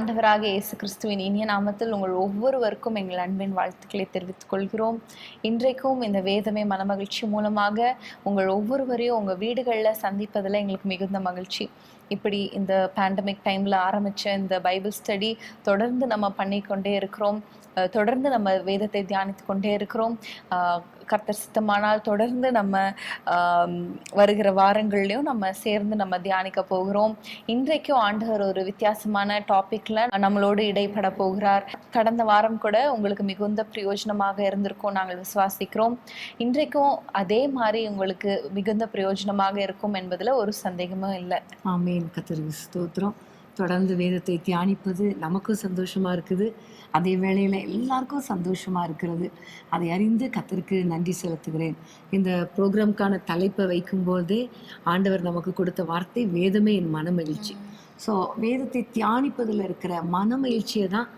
ஆண்டவராகிய இயேசு கிறிஸ்துவின் இனிய நாமத்தில் உங்கள் ஒவ்வொருவருக்கும் எங்கள் அன்பின் வாழ்த்துக்களை தெரிவித்துக் கொள்கிறோம். இன்றைக்கும் இந்த வேதமே மனமகிழ்ச்சி மூலமாக உங்கள் ஒவ்வொருவரையும் உங்கள் வீடுகளில் சந்திப்பதில் எங்களுக்கு மிகுந்த மகிழ்ச்சி. இப்படி இந்த பேண்டமிக் டைமில் ஆரம்பித்த இந்த பைபிள் ஸ்டடி தொடர்ந்து நம்ம பண்ணிக்கொண்டே இருக்கிறோம். தொடர்ந்து நம்ம வேதத்தை தியானித்து கொண்டே இருக்கிறோம். கர்த்தர் சித்தமானால் தொடர்ந்து நம்ம வருகிற வாரங்கள்லையும் நம்ம சேர்ந்து நம்ம தியானிக்க போகிறோம். இன்றைக்கும் ஆண்டவர் ஒரு வித்தியாசமான டாபிக்ல நம்மளோடு இடைப்பட போகிறார். கடந்த வாரம் கூட உங்களுக்கு மிகுந்த பிரயோஜனமாக இருந்திருக்கும் நாங்கள் விசுவாசிக்கிறோம். இன்றைக்கும் அதே மாதிரி உங்களுக்கு மிகுந்த பிரயோஜனமாக இருக்கும் என்பதுல ஒரு சந்தேகமும் இல்லை. ஆமேன். கர்த்தருக்கு ஸ்தோத்திரம். தொடர்ந்து வேதத்தை தியானிப்பது நமக்கும் சந்தோஷமா இருக்குது, அதே வேளையில் எல்லாருக்கும் சந்தோஷமா இருக்கிறது. அதை அறிந்து கர்த்தருக்கு நன்றி செலுத்துகிறேன். இந்த ப்ரோக்ராம்கான தலைப்பை வைக்கும்போதே ஆண்டவர் நமக்கு கொடுத்த வார்த்தை வேதமே என் மன மகிழ்ச்சி. ஸோ வேதத்தை தியானிப்பதில் இருக்கிற மன மகிழ்ச்சியை தான்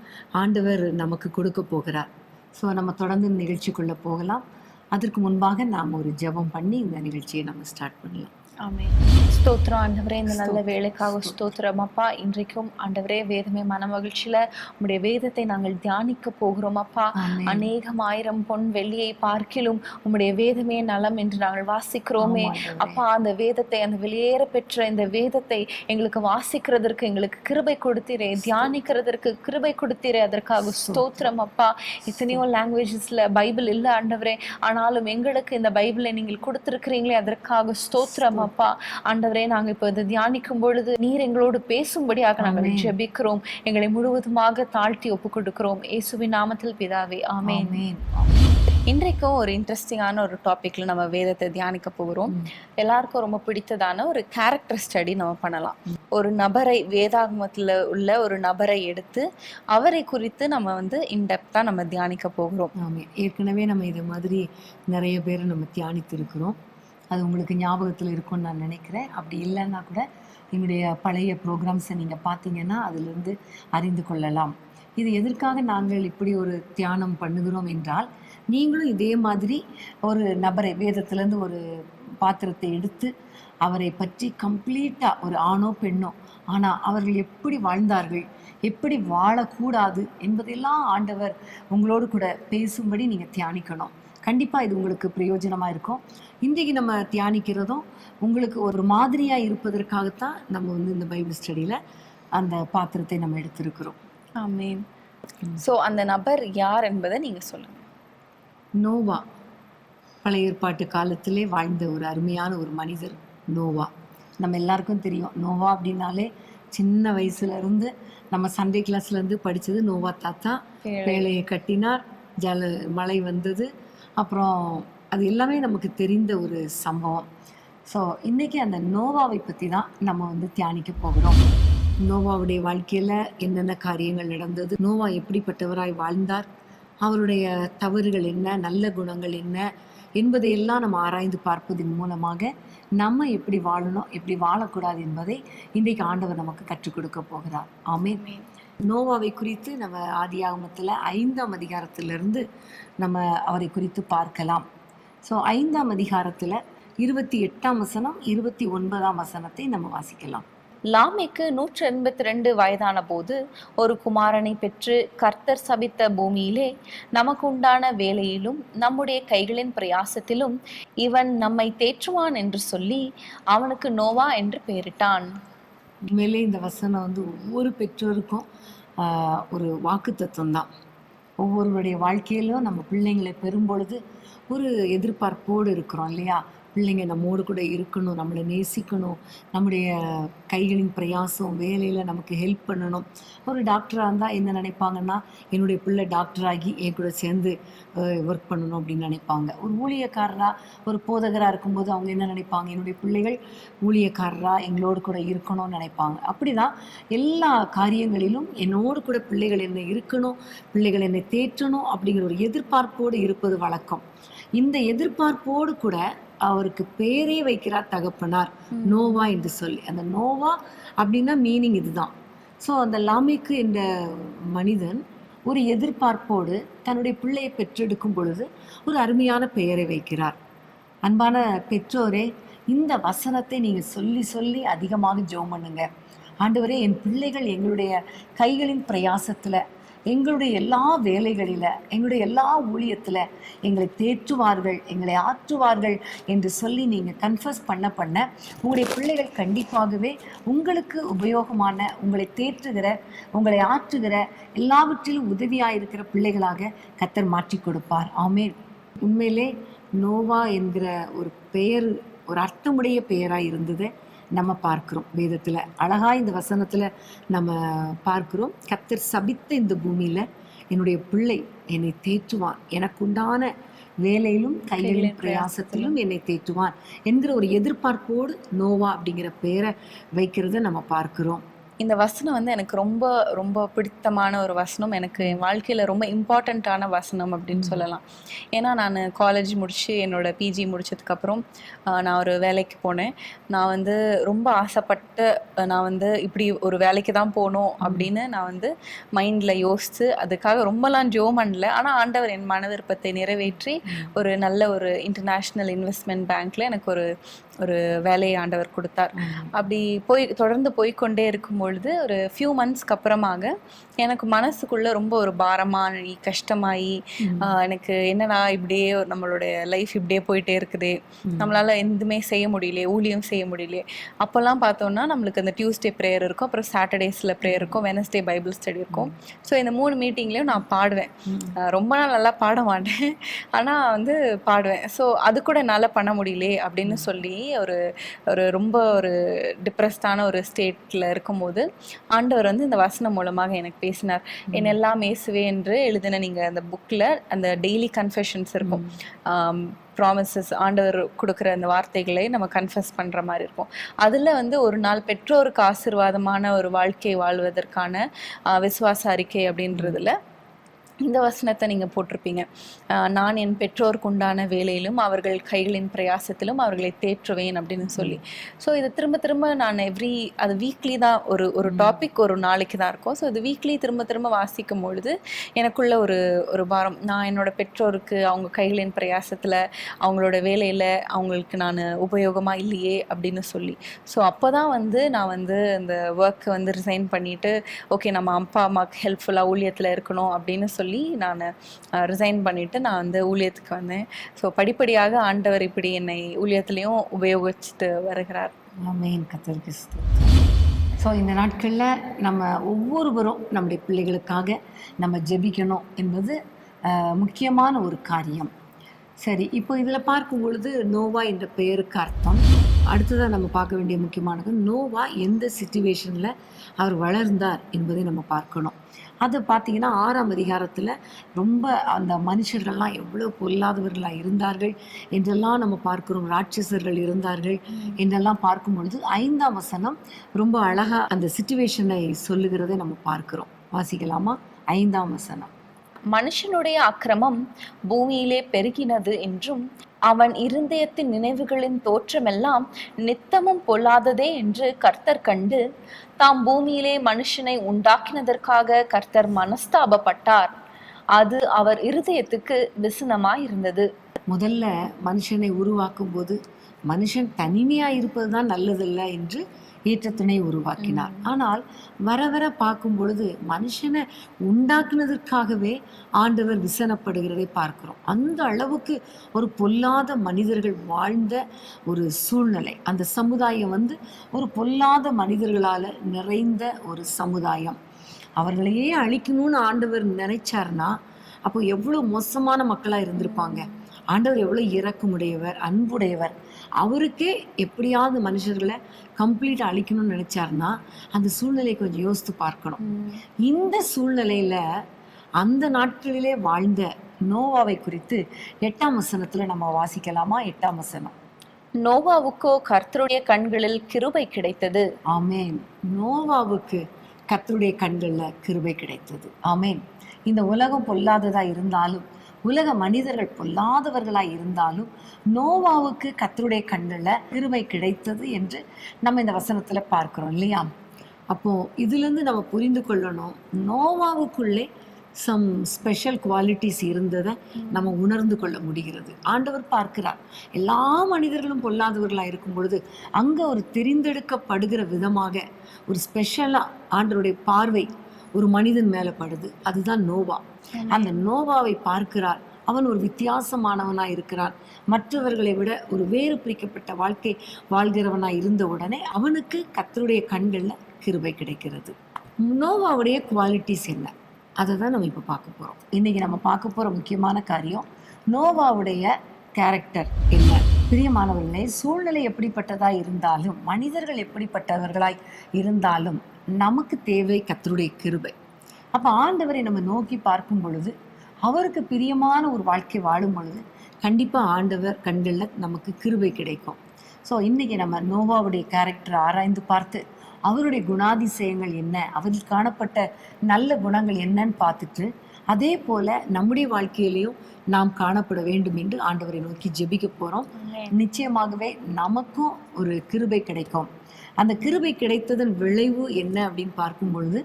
ஆண்டவர் நமக்கு கொடுக்க போகிறார். ஸோ நம்ம தொடர்ந்து நிகழ்ச்சிக்குள்ளே போகலாம். அதற்கு முன்பாக நாம் ஒரு ஜெபம் பண்ணி இந்த நிகழ்ச்சியை நம்ம ஸ்டார்ட் பண்ணலாம். ஆமென். ஸ்தோத்திரம் ஆண்டவரே, இந்த நல்ல வேலைக்காக ஸ்தோத்திரம் அப்பா. இன்றைக்கும் ஆண்டவரே வேதமே மன மகிழ்ச்சியில உம்முடைய வேதத்தை நாங்கள் தியானிக்க போகிறோம் அப்பா. அநேகம் ஆயிரம் பொன் வெள்ளியை பார்க்கிலும் உம்முடைய வேதமே நலம் என்று நாங்கள் வாசிக்கிறோமே அப்பா. அந்த வேதத்தை, அந்த வெளியேற பெற்ற இந்த வேதத்தை எங்களுக்கு வாசிக்கிறதற்கு எங்களுக்கு கிருபை கொடுத்தீரே, தியானிக்கிறதற்கு கிருபை கொடுத்தீரே, அதற்காக ஸ்தோத்திரம் அப்பா. எத்தனையோ லாங்குவேஜஸ்ல பைபிள் இல்லை ஆண்டவரே, ஆனாலும் எங்களுக்கு இந்த பைபிளை நீங்கள் கொடுத்திருக்கிறீங்களே, அதற்காக ஸ்தோத்திரம் அப்பா. ஆண்டவரே, நாங்க இப்ப இதை தியானிக்கும் பொழுது நீர் எங்களோடு பேசும்படியாக நாங்கள் ஜெபிக்கிறோம். எங்களை முழுவதுமாக தாழ்த்தி ஒப்பு கொடுக்கிறோம். இயேசுவின் நாமத்தில் பிதாவே, ஆமென். இன்றைக்கும் ஒரு இன்ட்ரெஸ்டிங்கான ஒரு டாபிக்ல நம்ம வேதத்தை தியானிக்க போகிறோம். எல்லாருக்கும் ரொம்ப பிடித்ததான ஒரு கேரக்டர் ஸ்டடி நம்ம பண்ணலாம். ஒரு நபரை, வேதாகமத்துல உள்ள ஒரு நபரை எடுத்து அவரை குறித்து நம்ம இன்டெப்தா நம்ம தியானிக்க போகிறோம். ஆமாம், ஏற்கனவே நம்ம இது மாதிரி நிறைய பேர் நம்ம தியானித்து இருக்கிறோம். அது உங்களுக்கு ஞாபகத்தில் இருக்கும்னு நான் நினைக்கிறேன். அப்படி இல்லைன்னா கூட எங்களுடைய பழைய ப்ரோக்ராம்ஸை நீங்கள் பார்த்தீங்கன்னா அதிலிருந்து அறிந்து கொள்ளலாம். இது எதற்காக நாங்கள் இப்படி ஒரு தியானம் பண்ணுகிறோம் என்றால், நீங்களும் இதே மாதிரி ஒரு நபரை வேதத்திலேருந்து ஒரு பாத்திரத்தை எடுத்து அவரை பற்றி கம்ப்ளீட்டாக, ஒரு ஆணோ பெண்ணோ, ஆனால் அவர்கள் எப்படி வாழ்ந்தார்கள், எப்படி வாழக்கூடாது என்பதெல்லாம் ஆண்டவர் உங்களோடு கூட பேசும்படி நீங்கள் தியானிக்கணும். கண்டிப்பாக இது உங்களுக்கு பிரயோஜனமாக இருக்கும். இன்றைக்கு நம்ம தியானிக்கிறதும் உங்களுக்கு ஒரு மாதிரியாக இருப்பதற்காகத்தான் நம்ம இந்த பைபிள் ஸ்டடியில் அந்த பாத்திரத்தை நம்ம எடுத்திருக்கிறோம். ஆமென். ஸோ அந்த நபர் யார் என்பதை நீங்கள் சொல்லுங்கள். நோவா, பழைய ஏற்பாட்டு காலத்திலே வாழ்ந்த ஒரு அருமையான ஒரு மனிதர் நோவா. நம்ம எல்லாருக்கும் தெரியும், நோவா அப்படின்னாலே சின்ன வயசுலேருந்து நம்ம சண்டே கிளாஸ்லேருந்து படித்தது நோவா தாத்தா பேழையை கட்டினார், மழை வந்தது, அப்புறம் அது எல்லாமே நமக்கு தெரிந்த ஒரு சம்பவம். ஸோ இன்றைக்கி அந்த நோவாவை பற்றி தான் நம்ம தியானிக்க போகிறோம். நோவாவுடைய வாழ்க்கையில் என்னென்ன காரியங்கள் நடந்தது, நோவா எப்படிப்பட்டவராய் வாழ்ந்தார், அவருடைய தவறுகள் என்ன, நல்ல குணங்கள் என்ன என்பதையெல்லாம் நம்ம ஆராய்ந்து பார்ப்பதன் மூலமாக நம்ம எப்படி வாழணும், எப்படி வாழக்கூடாது என்பதை இன்றைக்கு ஆண்டவர் நமக்கு கற்றுக் கொடுக்க போகிறார். ஆமென். நோவாவை குறித்து நம்ம ஆதியாகமத்தில் 5ஆம் அதிகாரத்திலிருந்து நம்ம அவரை குறித்து பார்க்கலாம். ஸோ 5ஆம் அதிகாரத்தில் 28ஆம் வசனம் 29ஆம் வசனத்தை நம்ம வாசிக்கலாம். லாமேக்கு 182 வயதான போது ஒரு குமாரனை பெற்று கர்த்தர் சபித்த பூமியிலே நமக்கு உண்டான வேலையிலும் நம்முடைய கைகளின் பிரயாசத்திலும் இவன் நம்மை தேற்றுவான் என்று சொல்லி அவனுக்கு நோவா என்று பெயரிட்டான். உண்மையிலே இந்த வசனம் ஒவ்வொரு பெற்றோருக்கும் ஒரு வாக்கு தத்துவம் தான். ஒவ்வொருவருடைய வாழ்க்கையிலும் நம்ம பிள்ளைங்களை பெறும்பொழுது ஒரு எதிர்பார்ப்போடு இருக்கிறோம் இல்லையா? பிள்ளைங்க நம்மோடு கூட இருக்கணும், நம்மளை நேசிக்கணும், நம்முடைய கைகளின் பிரயாசம், வேலையில் நமக்கு ஹெல்ப் பண்ணணும். ஒரு டாக்டராக இருந்தால் என்ன நினைப்பாங்கன்னா, என்னுடைய பிள்ளை டாக்டராகி என் கூட சேர்ந்து ஒர்க் பண்ணணும் அப்படின்னு நினைப்பாங்க. ஒரு ஊழியக்காரராக, ஒரு போதகராக இருக்கும்போது அவங்க என்ன நினைப்பாங்க, என்னுடைய பிள்ளைகள் ஊழியக்காரராக எங்களோடு கூட இருக்கணும்னு நினைப்பாங்க. அப்படி தான் எல்லா காரியங்களிலும் என்னோடு கூட பிள்ளைகள் என்னை இருக்கணும், பிள்ளைகள் என்னை தேற்றணும் அப்படிங்கிற ஒரு எதிர்பார்ப்போடு இருப்பது வழக்கம். இந்த எதிர்பார்ப்போடு கூட அவருக்கு பேரே வைக்கிறார் தகப்பனார், நோவா என்று சொல்லி. அந்த நோவா அப்படின்னா மீனிங் இதுதான். ஸோ அந்த லாமேக்கு என்ற மனிதன் ஒரு எதிர்பார்ப்போடு தன்னுடைய பிள்ளையை பெற்றெடுக்கும் பொழுது ஒரு அருமையான பெயரை வைக்கிறார். அன்பான பெற்றோரே, இந்த வசனத்தை நீங்கள் சொல்லி சொல்லி அதிகமாக ஜெபம் பண்ணுங்க. ஆண்டவரே, என் பிள்ளைகள் எங்களுடைய கைகளின் பிரயாசத்துல, எங்களுடைய எல்லா வேலைகளில, எங்களுடைய எல்லா ஊழியத்துல எங்களை தேற்றுவார்கள், எங்களை ஆற்றுவார்கள் என்று சொல்லி நீங்க கன்ஃபஸ் பண்ண பண்ண உங்களுடைய பிள்ளைகள் கண்டிப்பாகவே உங்களுக்கு உபயோகமான, உங்களை தேற்றுகிற, உங்களை ஆற்றுகிற, எல்லாவற்றிலும் உதவியாயிருக்கிற பிள்ளைகளாக கர்த்தர் மாற்றி கொடுப்பார். ஆமென். உண்மையிலே நோவா என்கிற ஒரு பெயர் ஒரு அர்த்தமுடைய பெயராக இருந்தது நம்ம பார்க்கிறோம் வேதத்தில். அழகா இந்த வசனத்தில் நம்ம பார்க்கிறோம், கர்த்தர் சபித்த இந்த பூமியில் என்னுடைய பிள்ளை என்னை தேற்றுவான், எனக்குண்டான வேலையிலும் கைகளின் பிரயாசத்திலும் என்னை தேற்றுவான் என்கிற ஒரு எதிர்பார்ப்போடு நோவா அப்படிங்கிற பெயரை வைக்கிறத நம்ம பார்க்கிறோம். இந்த வசனம் வந்து எனக்கு ரொம்ப ரொம்ப பிடித்தமான ஒரு வசனம், எனக்கு என் வாழ்க்கையில் ரொம்ப இம்பார்ட்டண்ட்டான வசனம் அப்படின்னு சொல்லலாம். ஏன்னா நான் காலேஜ் முடித்து என்னோட பிஜி முடித்ததுக்கப்புறம் நான் ஒரு வேலைக்கு போனேன். நான் வந்து ரொம்ப ஆசைப்பட்டு நான் வந்து இப்படி ஒரு வேலைக்கு தான் போகணும் அப்படின்னு நான் வந்து மைண்டில் யோசித்து அதுக்காக ரொம்பலாம் ஜோம் பண்ணல. ஆனால் ஆண்டவர் என் மன விருப்பத்தை நிறைவேற்றி ஒரு நல்ல ஒரு இன்டர்நேஷ்னல் இன்வெஸ்ட்மெண்ட் பேங்க்கில் எனக்கு ஒரு வேலையை ஆண்டவர் கொடுத்தார். அப்படி தொடர்ந்து போய்கொண்டே இருக்கும்பொழுது ஒரு ஃபியூ மந்த்ஸ்க்கு அப்புறமாக எனக்கு மனசுக்குள்ள ரொம்ப ஒரு பாரமாகி கஷ்டமாகி எனக்கு என்னன்னா இப்படியே நம்மளுடைய லைஃப் இப்படியே போயிட்டே இருக்குதே, நம்மளால எதுவுமே செய்ய முடியலையே, ஊழியம் செய்ய முடியலையே. அப்போல்லாம் பார்த்தோம்னா நம்மளுக்கு அந்த டியூஸ்டே ப்ரேயர் இருக்கும், அப்புறம் சாட்டர்டேஸில் ப்ரேயர் இருக்கும், வெனஸ்டே பைபிள் ஸ்டடி இருக்கும். ஸோ இந்த 3 மீட்டிங்லேயும் நான் பாடுவேன். ரொம்ப நாள் நல்லா பாட மாட்டேன், ஆனால் வந்து பாடுவேன். ஸோ அது கூட என்னால் பண்ண முடியலே அப்படின்னு சொல்லி ஒரு ரொம்ப ஒரு டிப்ரெஸ்டான ஒரு ஸ்டேட்டில் இருக்கும்போது ஆண்டவர் வந்து இந்த வசனம் மூலமாக எனக்கு பேசினார். என்னெல்லாம் இயேசுவே என்று எழுதின நீங்கள் அந்த புக்கில் அந்த டெய்லி கன்ஃபெஷன்ஸ் இருக்கும், ப்ராமிசஸ், ஆண்டவர் கொடுக்குற அந்த வார்த்தைகளை நம்ம கன்ஃபஸ் பண்ணுற மாதிரி இருக்கும். அதில் வந்து ஒரு நாள் பெற்றோருக்கு ஆசீர்வாதமான ஒரு வாழ்க்கை வாழ்வதற்கான விசுவாச அறிக்கை அப்படின்றதுல இந்த வசனத்தை நீங்கள் போட்டிருப்பீங்க. நான் என் பெற்றோருக்கு உண்டான வேலையிலும் அவர்கள் கைகளின் பிரயாசத்திலும் அவர்களை தேற்றுவேன் அப்படின்னு சொல்லி. ஸோ இது திரும்ப திரும்ப நான் அது வீக்லி தான் ஒரு டாபிக் ஒரு நாளைக்கு தான் இருக்கும். ஸோ இது வீக்லி திரும்ப திரும்ப வாசிக்கும் பொழுது எனக்குள்ள ஒரு பாரம், நான் என்னோட பெற்றோருக்கு அவங்க கைகளின் பிரயாசத்தில் அவங்களோட வேலையில் அவங்களுக்கு நான் உபயோகமாக இல்லையே அப்படின்னு சொல்லி. ஸோ அப்போ தான் வந்து நான் வந்து அந்த ஒர்க்கை வந்து ரிசைன் பண்ணிவிட்டு ஓகே நம்ம அப்பா அம்மாவுக்கு ஹெல்ப்ஃபுல்லாக ஊழியத்தில் இருக்கணும் அப்படின்னு சொல்லி நான் ரிசைன் பண்ணிவிட்டு நான் வந்து ஊழியத்துக்கு வந்தேன். ஸோ படிப்படியாக ஆண்டவர் இப்படி என்னை ஊழியத்துலேயும் உபயோகிச்சுட்டு வருகிறார். ஆமென். கர்த்தருக்கு ஸ்தோத்திரம். ஸோ இந்த நாட்களில் நம்ம ஒவ்வொருவரும் நம்முடைய பிள்ளைகளுக்காக நம்ம ஜெபிக்கணும் என்பது முக்கியமான ஒரு காரியம். சரி, இப்போ இதில் பார்க்கும் பொழுது நோவா என்ற பெயருக்கு அர்த்தம். அடுத்ததாக நம்ம பார்க்க வேண்டிய முக்கியமானது, நோவா எந்த சிச்சுவேஷனில் அவர் வளர்ந்தார் என்பதை நம்ம பார்க்கணும். அது பார்த்திங்கன்னா 6ஆம் அதிகாரத்தில் ரொம்ப அந்த மனுஷர்கள்லாம் எவ்வளோ பொல்லாதவர்களாக இருந்தார்கள் என்றெல்லாம் நம்ம பார்க்குறோம், ராட்சசர்கள் இருந்தார்கள் என்றெல்லாம் பார்க்கும் பொழுது 5ஆம் வசனம் ரொம்ப அழகாக அந்த சிச்சுவேஷனை சொல்லுகிறதை நம்ம பார்க்குறோம். வாசிக்கலாமா? 5ஆம் வசனம். மனுஷனுடைய அக்கிரமம் பூமியிலே பெருகினது என்றும் அவன் இருதயத்தின் நினைவுகளின் தோற்றமெல்லாம் நித்தமும் பொல்லாததே என்று கர்த்தர் கண்டு தாம் பூமியிலே மனுஷனை உண்டாக்கினதற்காக கர்த்தர் மனஸ்தாபப்பட்டார். அது அவர் இருதயத்துக்கு விசனமாய் இருந்தது. முதல்ல மனுஷனை உருவாக்கும் போது மனுஷன் தனிமையா இருப்பது தான் நல்லதில்லை என்று ஏற்ற துணை உருவாக்கினார். ஆனால் வர வர பார்க்கும் பொழுது மனுஷனை உண்டாக்குனதற்காகவே ஆண்டவர் விசனப்படுகிறதை பார்க்கிறோம். அந்த அளவுக்கு ஒரு பொல்லாத மனிதர்கள் வாழ்ந்த ஒரு சூழ்நிலை, அந்த சமுதாயம் வந்து ஒரு பொல்லாத மனிதர்களால் நிறைந்த ஒரு சமுதாயம். அவர்களையே அழிக்கணும்னு ஆண்டவர் நினைச்சார்னா அப்போ எவ்வளோ மோசமான மக்களாக இருந்திருப்பாங்க. ஆண்டவர் எவ்வளோ இரக்கமுடையவர், அன்புடையவர். அவருக்கே எப்படியாவது மனுஷர்களை கம்ப்ளீட்டாக அழிக்கணும்னு நினைச்சாருன்னா அந்த சூழ்நிலையை கொஞ்சம் யோசித்து பார்க்கணும். இந்த சூழ்நிலையில அந்த நாட்களிலே வாழ்ந்த நோவாவை குறித்து 8ஆம் வசனத்துல நம்ம வாசிக்கலாமா? 8ஆம் வசனம். நோவாவுக்கோ கர்த்தருடைய கண்களில் கிருபை கிடைத்தது. ஆமேன். நோவாவுக்கு கர்த்தருடைய கண்களில் கிருபை கிடைத்தது. ஆமேன். இந்த உலகம் பொல்லாததா இருந்தாலும், உலக மனிதர்கள் பொல்லாதவர்களாய் இருந்தாலும் நோவாவுக்கு கர்த்தருடைய கண்களில் கிருபை கிடைத்தது என்று நம்ம இந்த வசனத்துல பார்க்கிறோம் இல்லையா? அப்போ இதுல இருந்து நம்ம புரிந்து கொள்ளணும், நோவாவுக்குள்ளே சம் ஸ்பெஷல் குவாலிட்டிஸ் இருந்ததை நம்ம உணர்ந்து கொள்ள முடிகிறது. ஆண்டவர் பார்க்கிறார். எல்லா மனிதர்களும் பொல்லாதவர்களாக இருக்கும் பொழுது அங்கே ஒரு தெரிந்தெடுக்கப்படுகிற விதமாக ஒரு ஸ்பெஷலாக ஆண்டவருடைய பார்வை ஒரு மனிதன் மேலே படுது. அதுதான் நோவா. அந்த நோவாவை பார்க்கிறார். அவன் ஒரு வித்தியாசமானவனாக இருக்கிறான். மற்றவர்களை விட ஒரு வேறு பிரிக்கப்பட்ட வாழ்க்கை வாழ்கிறவனாக இருந்த உடனே அவனுக்கு கர்த்தருடைய கண்களில் கிருபை கிடைக்கிறது. நோவாவுடைய குவாலிட்டிஸ் என்ன, அதை தான் நம்ம இப்போ பார்க்க போகிறோம். இன்றைக்கி நம்ம பார்க்க போகிற முக்கியமான காரியம் நோவாவுடைய கேரக்டர் என்ன. பிரியமானவர்களே, சூழ்நிலை எப்படிப்பட்டதாக இருந்தாலும், மனிதர்கள் எப்படிப்பட்டவர்களாய் இருந்தாலும் நமக்கு தேவை கர்த்தருடைய கிருபை. அப்போ ஆண்டவரை நம்ம நோக்கி பார்க்கும் பொழுது, அவருக்கு பிரியமான ஒரு வாழ்க்கை வாழும் பொழுது கண்டிப்பாக ஆண்டவர் கண்களில் நமக்கு கிருபை கிடைக்கும். ஸோ இன்றைக்கி நம்ம நோவாவுடைய கேரக்டரை ஆராய்ந்து பார்த்து அவருடைய குணாதிசயங்கள் என்ன, அவரில் காணப்பட்ட நல்ல குணங்கள் என்னன்னு பார்த்துட்டு அதே போல் நம்முடைய வாழ்க்கையிலையும் நாம் காணப்பட வேண்டும் என்று ஆண்டவரை நோக்கி ஜெபிக்க போகிறோம். நிச்சயமாகவே நமக்கும் ஒரு கிருபை கிடைக்கும். அந்த கிருபை கிடைத்ததன் விளைவு என்ன அப்படின்னு பார்க்கும் பொழுது,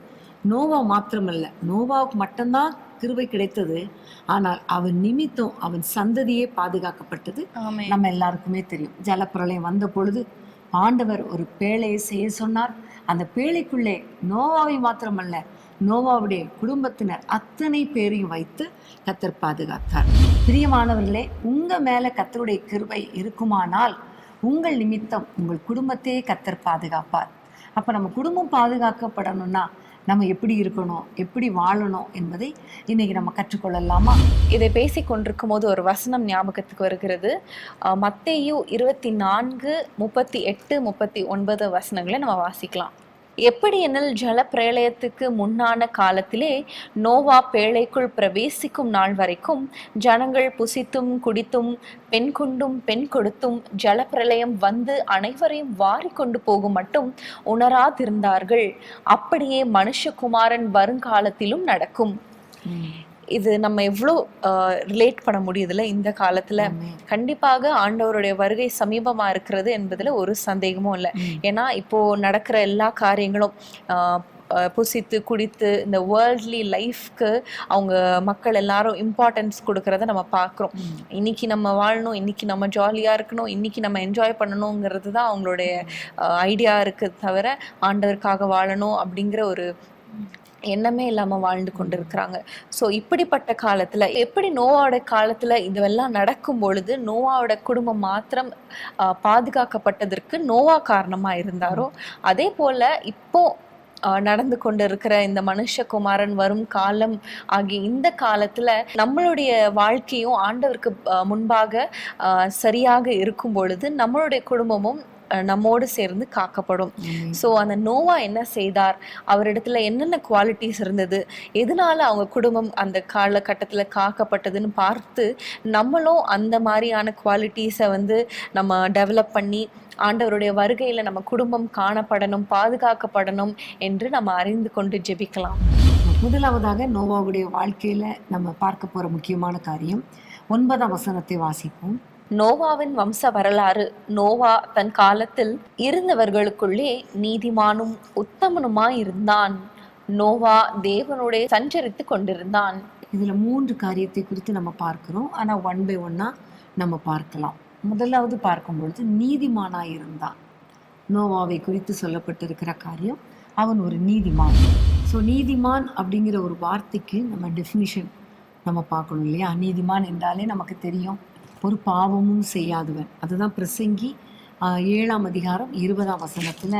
நோவா மாத்திரமல்ல, நோவாவுக்கு மட்டும்தான் கிருபை கிடைத்தது, ஆனால் அவன் நிமித்தம் அவன் சந்ததியே பாதுகாக்கப்பட்டது. நம்ம எல்லாருக்குமே தெரியும். ஜலப்பிரளயம் வந்த பொழுது ஆண்டவர் ஒரு பேழையை செய்ய சொன்னார். அந்த பேழைக்குள்ளே நோவாவை மாத்திரமல்ல, நோவாவுடைய குடும்பத்தினர் அத்தனை பேரையும் வைத்து கர்த்தர் பாதுகாத்தார். பிரியமானவர்களே, உங்க மேல கர்த்தருடைய கிருபை இருக்குமானால் உங்கள் நிமித்தம் உங்கள் குடும்பத்தையே கர்த்தர் பாதுகாப்பார். அப்ப நம்ம குடும்பம் பாதுகாக்கப்படணும்னா நம்ம எப்படி இருக்கணும், எப்படி வாழணும் என்பதை இன்னைக்கு நம்ம கற்றுக்கொள்ளலாமா? இதை பேசி கொண்டிருக்கும் போது ஒரு வசனம் ஞாபகத்துக்கு வருகிறது. மத்தேயு 24, 38, 39 வசனங்களை நம்ம வாசிக்கலாம். எப்படி எனில், ஜல பிரளயத்துக்கு முன்னான காலத்திலே நோவா பேழைக்குள் பிரவேசிக்கும் நாள் வரைக்கும் ஜனங்கள் புசித்தும் குடித்தும் பெண் கொண்டும் பெண் கொடுத்தும் ஜல பிரளயம் வந்து அனைவரையும் வாரி கொண்டு போகும் மட்டும் உணராதிருந்தார்கள். அப்படியே மனுஷகுமாரன் வருங்காலத்திலும் நடக்கும். இது நம்ம எவ்வளோ ரிலேட் பண்ண முடியுதுல இந்த காலத்துல. கண்டிப்பாக ஆண்டவருடைய வருகை சமீபமா இருக்கிறது என்பதுல ஒரு சந்தேகமும் இல்லை. ஏன்னா இப்போ நடக்கிற எல்லா காரியங்களும் புசித்து குடித்து இந்த வேர்ல்ட்லி லைஃப்க்கு அவங்க மக்கள் எல்லாரும் இம்பார்ட்டன்ஸ் கொடுக்கறத நம்ம பார்க்குறோம். இன்னைக்கு நம்ம வாழணும், இன்னைக்கு நம்ம ஜாலியாக இருக்கணும், இன்னைக்கு நம்ம என்ஜாய் பண்ணணுங்கிறது தான் அவங்களுடைய ஐடியா இருக்குது. தவிர ஆண்டவருக்காக வாழணும் அப்படிங்கிற ஒரு எண்ணமே இல்லாமல் வாழ்ந்து கொண்டு இருக்கிறாங்க. ஸோ இப்படிப்பட்ட காலத்தில், எப்படி நோவாவோட காலத்தில் இதுவெல்லாம் நடக்கும் பொழுது நோவாவோட குடும்பம் மாத்திரம் பாதுகாக்கப்பட்டதற்கு நோவா காரணமாக இருந்தாரோ, அதே போல் இப்போ நடந்து கொண்டு இருக்கிற இந்த மனுஷகுமாரன் வரும் காலம் ஆகிய இந்த காலத்துல நம்மளுடைய வாழ்க்கையும் ஆண்டவருக்கு முன்பாக சரியாக இருக்கும் பொழுது நம்மளுடைய குடும்பமும் நம்மோடு சேர்ந்து காக்கப்படும். ஸோ அந்த நோவா என்ன செய்தார், அவரிடத்துல என்னென்ன குவாலிட்டிஸ் இருந்தது, எதனால அவங்க குடும்பம் அந்த காலகட்டத்தில் காக்கப்பட்டதுன்னு பார்த்து நம்மளும் அந்த மாதிரியான குவாலிட்டிஸை நம்ம டெவலப் பண்ணி ஆண்டவருடைய வருகையில் நம்ம குடும்பம் காணப்படணும், பாதுகாக்கப்படணும் என்று நம்ம அறிந்து கொண்டு ஜெபிக்கலாம். முதலாவதாக நோவாவுடைய வாழ்க்கையில நம்ம பார்க்க போற முக்கியமான காரியம் 9ஆம் வசனத்தை வாசிப்போம். நோவாவின் வம்ச வரலாறு. நோவா தன் காலத்தில் இருந்தவர்களுக்குள்ளே நீதிமானும் உத்தமனுமாய் இருந்தான். நோவா தேவனுடைய சஞ்சரித்து கொண்டிருந்தான். இதுல 3 காரியத்தை குறித்து நம்ம பார்க்கிறோம். ஆனா 1 by 1 நம்ம பார்க்கலாம். முதலாவது பார்க்கும்பொழுது நீதிமானாய் இருந்தான். நோவாவை குறித்து சொல்லப்பட்டிருக்கிற காரியம், அவன் ஒரு நீதிமான். ஸோ நீதிமான் அப்படிங்கிற ஒரு வார்த்தைக்கு நம்ம டெஃபினிஷன் நம்ம பார்க்கணும் இல்லையா? நீதிமான் என்றாலே நமக்கு தெரியும், ஒரு பாவமும் செய்யாதவன். அதுதான் பிரசங்கி 7ஆம் அதிகாரம் 20ஆம் வசனத்துல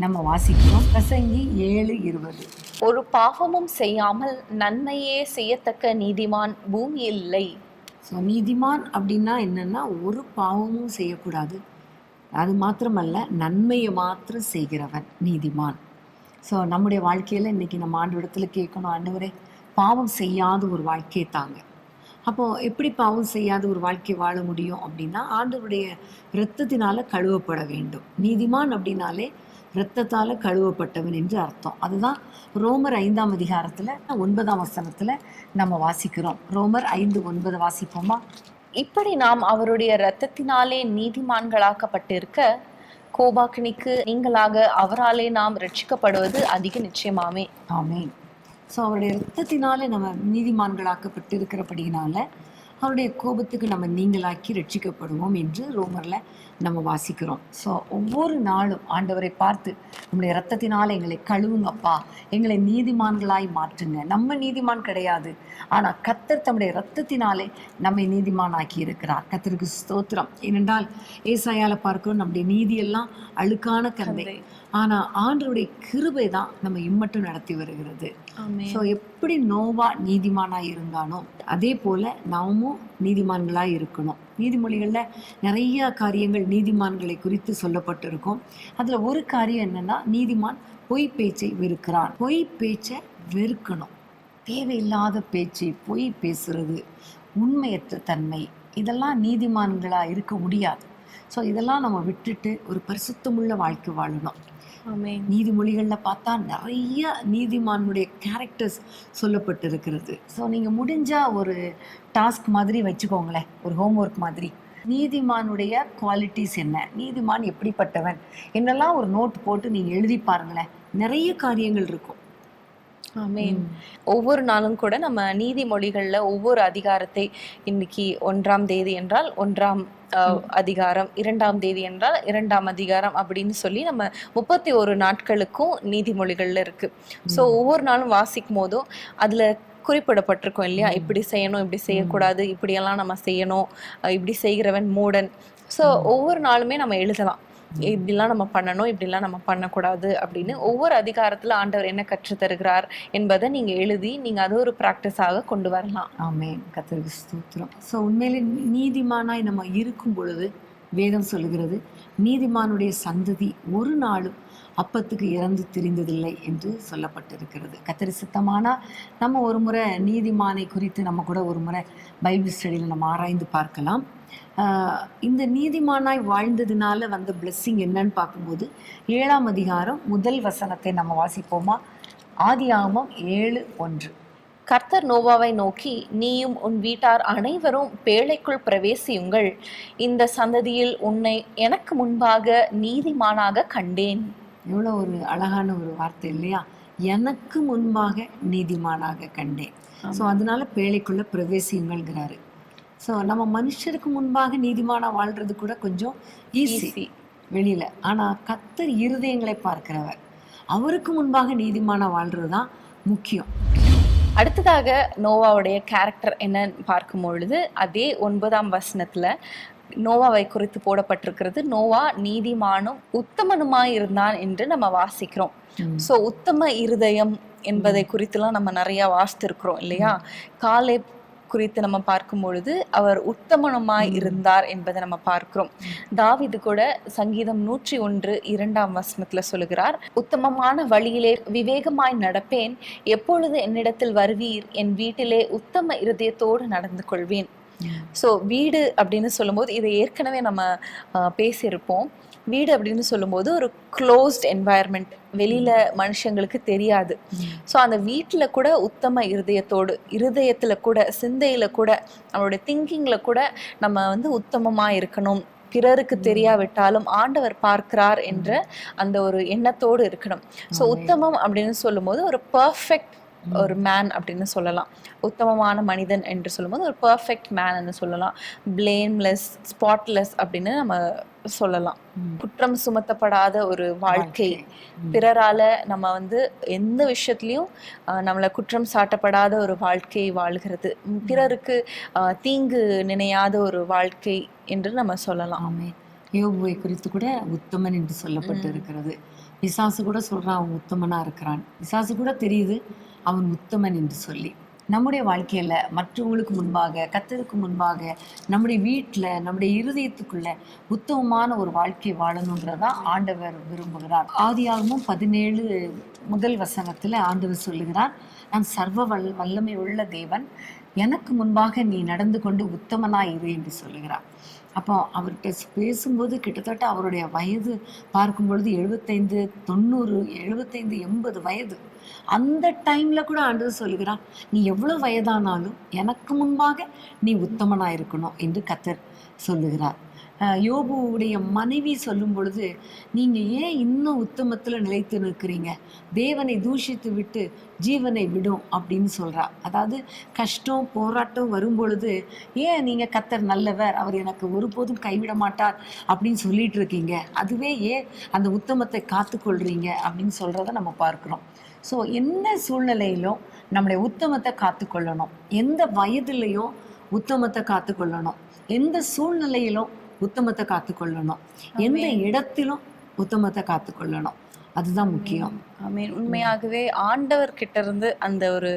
நம்ம வாசிக்கிறோம். பிரசங்கி 7:20. ஒரு பாவமும் செய்யாமல் நன்மையே செய்யத்தக்க நீதிமான் பூமியில் இல்லை. ஸோ நீதிமான் அப்படின்னா என்னன்னா, ஒரு பாவமும் செய்யக்கூடாது, அது மாத்திரமல்ல நன்மையை மாத்திரம் செய்கிறவன் நீதிமான். ஸோ நம்முடைய வாழ்க்கையில் இன்றைக்கி நம்ம ஆண்டவரிடத்துல கேட்கணும், ஆண்டவரே பாவம் செய்யாத ஒரு வாழ்க்கையை தாங்க. அப்போது எப்படி பாவம் செய்யாத ஒரு வாழ்க்கை வாழ முடியும் அப்படின்னா, ஆண்டவருடைய இரத்தத்தினால கழுவப்பட வேண்டும். நீதிமான் அப்படின்னாலே இரத்தத்தால் கழுவப்பட்டவன் என்று அர்த்தம். அதுதான் ரோமர் 5ஆம் அதிகாரத்தில் 9ஆம் வசனத்தில் நம்ம வாசிக்கிறோம். ரோமர் 5:9 வாசிப்போமா? இப்படி நாம் அவருடைய இரத்தத்தினாலே நீதிமான்களாக்கப்பட்டிருக்க கோபாக்கினிக்கு நீங்களாக அவராலே நாம் ரட்சிக்கப்படுவது அதிக நிச்சயமாமே. ஆமென். ஸோ அவருடைய இரத்தத்தினாலே நம்ம நீதிமான்களாக்கப்பட்டு இருக்கிறபடினால அவருடைய கோபத்துக்கு நம்ம நீங்களாக்கி ரட்சிக்கப்படுவோம் என்று ரோமர்ல நம்ம வாசிக்கிறோம். ஸோ ஒவ்வொரு நாளும் ஆண்டவரை பார்த்து நம்முடைய இரத்தத்தினால எங்களை கழுவுங்கப்பா, எங்களை நீதிமான்களாய் மாற்றுங்க. நம்ம நீதிமான் கிடையாது, ஆனால் கர்த்தர் தம்முடைய இரத்தத்தினாலே நம்மை நீதிமான் ஆக்கி இருக்கிறார். கர்த்தருக்கு ஸ்தோத்திரம். ஏனென்றால் ஏசாயால பார்க்கிறோம், நம்முடைய நீதியெல்லாம் அழுக்கான கந்தை, ஆனா ஆண்டவருடைய கிருபை தான் நம்ம இம்மட்டும் நடத்தி வருகிறது. ஸோ எப்படி நோவா நீதிமானாய் இருந்தானோ அதே போல நாமும் நீதிமான்களாய் இருக்கணும். நீதிமொழிகள்ல நிறைய காரியங்கள் நீதிமான்களை குறித்து சொல்லப்பட்டிருக்கும். அதுல ஒரு காரியம் என்னன்னா, நீதிமான் பொய் பேச்சை வெறுக்கிறான். பொய் பேச்சை வெறுக்கணும். தேவையில்லாத பேச்சு, பொய் பேசுறது, உண்மையற்ற தன்மை, இதெல்லாம் நீதிமான்களா இருக்க முடியாது. ஸோ இதெல்லாம் நம்ம விட்டுட்டு ஒரு பரிசுத்தமுள்ள வாழ்க்கை வாழணும். நீதிமொழிகள்ல பார்த்தா நிறைய நீதிமானுடைய கேரக்டர்ஸ் சொல்லப்பட்டு இருக்கிறது. ஸோ நீங்க முடிஞ்சா ஒரு டாஸ்க் மாதிரி வச்சுக்கோங்களேன், ஒரு ஹோம்ஒர்க் மாதிரி. நீதிமானுடைய குவாலிட்டிஸ் என்ன, நீதிமான் எப்படிப்பட்டவன் என்னெல்லாம் ஒரு நோட் போட்டு நீங்க எழுதி பாருங்களேன், நிறைய காரியங்கள் இருக்கும். ஆமென். ஒவ்வொரு நாளும் கூட நம்ம நீதிமொழிகள்ல ஒவ்வொரு அதிகாரத்தை, இன்னைக்கு 1ஆம் தேதி என்றால் 1ஆம் அதிகாரம், 2ஆம் தேதி என்றால் 2ஆம் அதிகாரம் அப்படின்னு சொல்லி நம்ம 31 நாட்களுக்கும் நீதிமொழிகள்ல இருக்கு. ஸோ ஒவ்வொரு நாளும் வாசிக்கும் போதும் அதுல குறிப்பிடப்பட்டிருக்கும் இல்லையா, இப்படி செய்யணும், இப்படி செய்யக்கூடாது, இப்படியெல்லாம் நம்ம செய்யணும், இப்படி செய்கிறவன் மூடன். ஸோ ஒவ்வொரு நாளுமே நம்ம எழுதலாம், இப்படிலாம் நம்ம பண்ணணும், இப்படிலாம் நம்ம பண்ணக்கூடாது அப்படின்னு. ஒவ்வொரு அதிகாரத்துல ஆண்டவர் என்ன கற்று தருகிறார் என்பதை நீங்க எழுதி நீங்க அது ஒரு பிராக்டிஸாக கொண்டு வரலாம். ஆமென். கர்த்தருக்கு ஸ்தோத்திரம். ஸோ உண்மையிலே நீதிமானாய் நம்ம இருக்கும் பொழுது வேதம் சொல்லுகிறது, நீதிமானுடைய சந்ததி ஒரு நாளும் அப்பத்துக்கு இறந்து திரிந்ததில்லை என்று சொல்லப்பட்டிருக்கிறது. கர்த்தர் சித்தமானா நம்ம ஒரு முறை நீதிமானை குறித்து நம்ம கூட ஒரு முறை பைபிள் ஸ்டடியில் நம்ம ஆராய்ந்து பார்க்கலாம். இந்த நீதிமானாய் வாழ்ந்ததுனால வந்த பிளெஸ்ஸிங் என்னன்னு பார்க்கும்போது 7ஆம் அதிகாரம் 1 வசனத்தை நம்ம வாசிப்போமா? ஆதியாகமம் 7:1. கர்த்தர் நோவாவை நோக்கி, நீயும் உன் வீட்டார் அனைவரும் பேழைக்குள் பிரவேசியுங்கள், இந்த சந்ததியில் உன்னை எனக்கு முன்பாக நீதிமானாக கண்டேன். எவ்வளோ ஒரு அழகான ஒரு வார்த்தை இல்லையா? எனக்கு முன்பாக நீதிமானாக கண்டேன். ஸோ அதனால பேழைக்குள்ள பிரவேசியுங்கள்ங்கிறாரு. ஸோ நம்ம மனுஷருக்கு முன்பாக நீதிமானா வாழ்றது கூட கொஞ்சம் ஈஸி வெளியில, ஆனா கர்த்தர் இருதயங்களை பார்க்கிறவர், அவருக்கு முன்பாக நீதிமானா வாழ்றது தான் முக்கியம். அடுத்ததாக நோவாவுடைய கேரக்டர் என்னன்னு பார்க்கும் பொழுது அதே 9ஆம் வசனத்துல நோவாவை குறித்து போடப்பட்டிருக்கிறது, நோவா நீதிமானும் உத்தமனுமாய் இருந்தான் என்று நம்ம வாசிக்கிறோம். ஸோ உத்தம இருதயம் என்பதை குறித்துலாம் நம்ம நிறைய வாசித்திருக்கிறோம் இல்லையா? காலை குறித்து நம்ம பார்க்கும் பொழுது அவர் உத்தமனுமாய் இருந்தார் என்பதை நம்ம பார்க்கிறோம். தாவீது கூட சங்கீதம் 101:2ஆம் வசனத்துல சொல்லுகிறார், உத்தமமான வழியிலே விவேகமாய் நடப்பேன், எப்பொழுது என்னிடத்தில் வருவீர், என் வீட்டிலே உத்தம இருதயத்தோடு நடந்து கொள்வேன். ஸோ வீடு அப்படின்னு சொல்லும்போது இதை ஏற்கனவே நம்ம பேசியிருப்போம். வீடு அப்படின்னு சொல்லும்போது ஒரு க்ளோஸ்ட் என்வாயர்மெண்ட், வெளியில மனுஷங்களுக்கு தெரியாது. ஸோ அந்த வீட்டில் கூட உத்தம இருதயத்துல கூட, சிந்தையில கூட, நம்மளுடைய திங்கிங்ல கூட நம்ம வந்து உத்தமமா இருக்கணும், பிறருக்கு தெரியாவிட்டாலும் ஆண்டவர் பார்க்கிறார் என்ற அந்த ஒரு எண்ணத்தோடு இருக்கணும். ஸோ உத்தமம் அப்படின்னு சொல்லும்போது ஒரு பர்ஃபெக்ட் ஒரு மேன் அப்படின்னு சொல்லலாம். உத்தமமான மனிதன் என்று சொல்லும்போது ஒரு பர்ஃபெக்ட் மேன் சொல்லலாம். பிளேம்லெஸ், ஸ்பாட்லெஸ் அப்படின்னு நம்ம சொல்லலாம். குற்றம் சுமத்தப்படாத ஒரு வாழ்க்கை, பிறரால நம்ம வந்து எந்த விஷயத்துலையும் நம்மளை குற்றம் சாட்டப்படாத ஒரு வாழ்க்கை வாழ்கிறது, பிறருக்கு தீங்கு நினையாத ஒரு வாழ்க்கை என்று நம்ம சொல்லலாம். யோபுவை குறித்து கூட உத்தமன் என்று சொல்லப்பட்டு இருக்கிறது. பிசாசு கூட சொல்றான் அவன் உத்தமனா இருக்கிறான். பிசாசு கூட தெரியுது அவன் உத்தமன் என்று சொல்லி. நம்முடைய வாழ்க்கையில மற்றவங்களுக்கு முன்பாக, கர்த்தருக்கு முன்பாக, நம்முடைய வீட்டில், நம்முடைய இருதயத்துக்குள்ள உத்தமமான ஒரு வாழ்க்கை வாழணுங்கிறதா ஆண்டவர் விரும்புகிறார். ஆதியாகமம் 17 வசனத்துல ஆண்டவர் சொல்லுகிறார், நான் சர்வ வல்லமை உள்ள தேவன், எனக்கு முன்பாக நீ நடந்து கொண்டு உத்தமனாய் இரு என்று சொல்லுகிறார். அப்போ அவர்கிட்ட பேசும்போது கிட்டத்தட்ட அவருடைய வயது பார்க்கும் பொழுது 75, 90, 75, 80 வயது. அந்த டைம்ல கூட ஆண்டவர் சொல்லுகிறார், நீ எவ்வளவு வயதானாலும் எனக்கு முன்பாக நீ உத்தமனா இருக்கணும் என்று கர்த்தர் சொல்லுகிறார். யோபுவுடைய மனைவி சொல்லும் பொழுது, நீங்க ஏன் இன்னும் உத்தமத்துல நிலைத்து நிற்கிறீங்க, தேவனை தூஷித்து விட்டு ஜீவனை விடும் அப்படின்னு சொல்றா. அதாவது கஷ்டம் போராட்டம் வரும் பொழுது ஏன் நீங்க கர்த்தர் நல்லவர், அவர் எனக்கு ஒருபோதும் கைவிட மாட்டார் அப்படின்னு சொல்லிட்டு இருக்கீங்க, அதுவே ஏன் அந்த உத்தமத்தை காத்துக்கொள்றீங்க அப்படின்னு சொல்றத நம்ம பார்க்கிறோம். ஸோ எந்த சூழ்நிலையிலும் நம்முடைய உத்தமத்தை காத்துக்கொள்ளணும், எந்த வயதிலையும் உத்தமத்தை காத்துக்கொள்ளணும், எந்த சூழ்நிலையிலும் உத்தமத்தை காத்துக்கொள்ளணும், எந்த இடத்திலும் உத்தமத்தை காத்துக்கொள்ளணும். அதுதான் முக்கியம். ஆமென். உண்மையாகவே ஆண்டவர் கிட்ட இருந்து அந்த ஒரு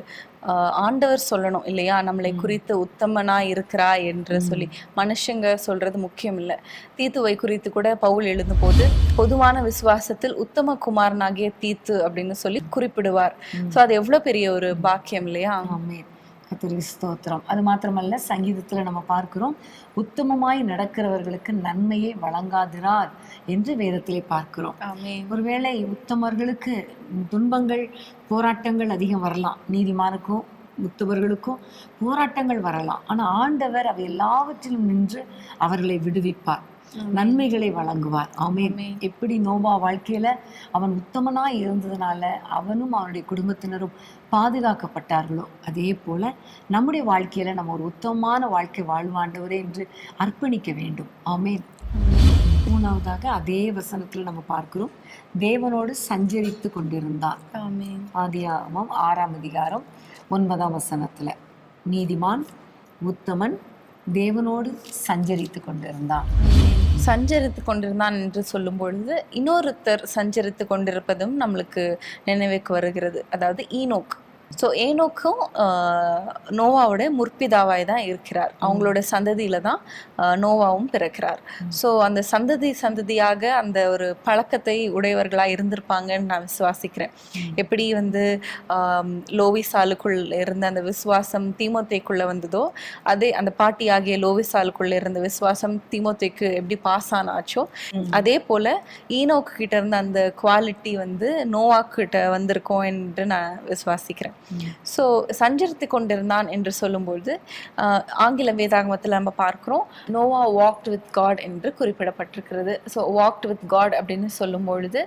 ஆண்டவர் சொல்லணும் இல்லையா, நம்மளை குறித்து உத்தமனா இருக்கிறா என்று சொல்லி. மனுஷங்க சொல்றது முக்கியம் இல்லை. தீத்துவை குறித்து கூட பவுல் எழுதும் போது பொதுவான விசுவாசத்தில் உத்தம குமாரனாகிய தீத்து அப்படின்னு சொல்லி குறிப்பிடுவார். ஸோ அது எவ்வளவு பெரிய ஒரு பாக்கியம் இல்லையா. ஆமென். கர்த்தருக்கு ஸ்தோத்திரம். அது மாத்திரமல்ல, சங்கீதத்துல நம்ம பார்க்கிறோம், உத்தமமாய் நடக்கிறவர்களுக்கு நன்மையை வழங்காதிரார் என்று வேதத்திலே பார்க்கிறோம். ஆமென். ஒருவேளை உத்தமர்களுக்கு துன்பங்கள் போராட்டங்கள் அதிகம் வரலாம், நீதிமானுக்கும் உத்தமர்களுக்கும் போராட்டங்கள் வரலாம். ஆனா ஆண்டவர் அவை எல்லாவற்றிலும் நின்று அவர்களை விடுவிப்பார், நன்மைகளை வழங்குவார். ஆமென். எப்படி நோவா வாழ்க்கையில அவன் உத்தமனாய் இருந்ததுனால அவனும் அவனுடைய குடும்பத்தினரும் பாதுகாக்கப்பட்டார்களோ, அதே போல நம்முடைய வாழ்க்கையில நம்ம ஒரு உத்தமமான வாழ்க்கை வாழ்வாண்டவரே என்று அர்ப்பணிக்க வேண்டும். ஆமென். மூணாவதாக அதே வசனத்துல நம்ம பார்க்கிறோம், தேவனோடு சஞ்சரித்து கொண்டிருந்தார். ஆமென். ஆதியாகமம் 6ஆம் அதிகாரம் 9ஆம் வசனத்துல, நீதிமான் உத்தமன் தேவனோடு சஞ்சரித்து கொண்டிருந்தான். சஞ்சரித்து கொண்டிருந்தான் என்று சொல்லும் பொழுது இன்னொருத்தர் சஞ்சரித்து கொண்டிருப்பதும் நம்மளுக்கு நினைவுக்கு வருகிறது. அதாவது ஈனோக். ஸோ ஏனோக்கும் நோவாவோட முற்பிதாவாய் தான் இருக்கிறார். அவங்களோட சந்ததியில தான் நோவாவும் பிறக்கிறார். ஸோ அந்த சந்ததியாக அந்த ஒரு பழக்கத்தை உடையவர்களாக இருந்திருப்பாங்கன்னு நான் விசுவாசிக்கிறேன். எப்படி வந்து லோவிசாலுக்குள் இருந்த அந்த விசுவாசம் தீமோத்தேக்குள்ள வந்ததோ, அதே அந்த பாட்டியாகிய லோவிசாலுக்குள்ள இருந்த விசுவாசம் தீமோத்தேக்கு எப்படி பாஸ் ஆனாச்சோ, அதே போல ஈனோக்கு கிட்ட இருந்த அந்த குவாலிட்டி வந்து நோவா கிட்ட வந்திருக்கோம் என்று நான் விசுவாசிக்கிறேன். ஸோ சஞ்சரித்து கொண்டிருந்தான் என்று சொல்லும்போது ஆங்கில வேதாகமத்தில் நம்ம பார்க்கிறோம், நோவா வாக்ட் வித் காட் என்று குறிப்பிடப்பட்டிருக்கிறது. ஸோ வாக்ட் வித் காட் அப்படின்னு சொல்லும் பொழுது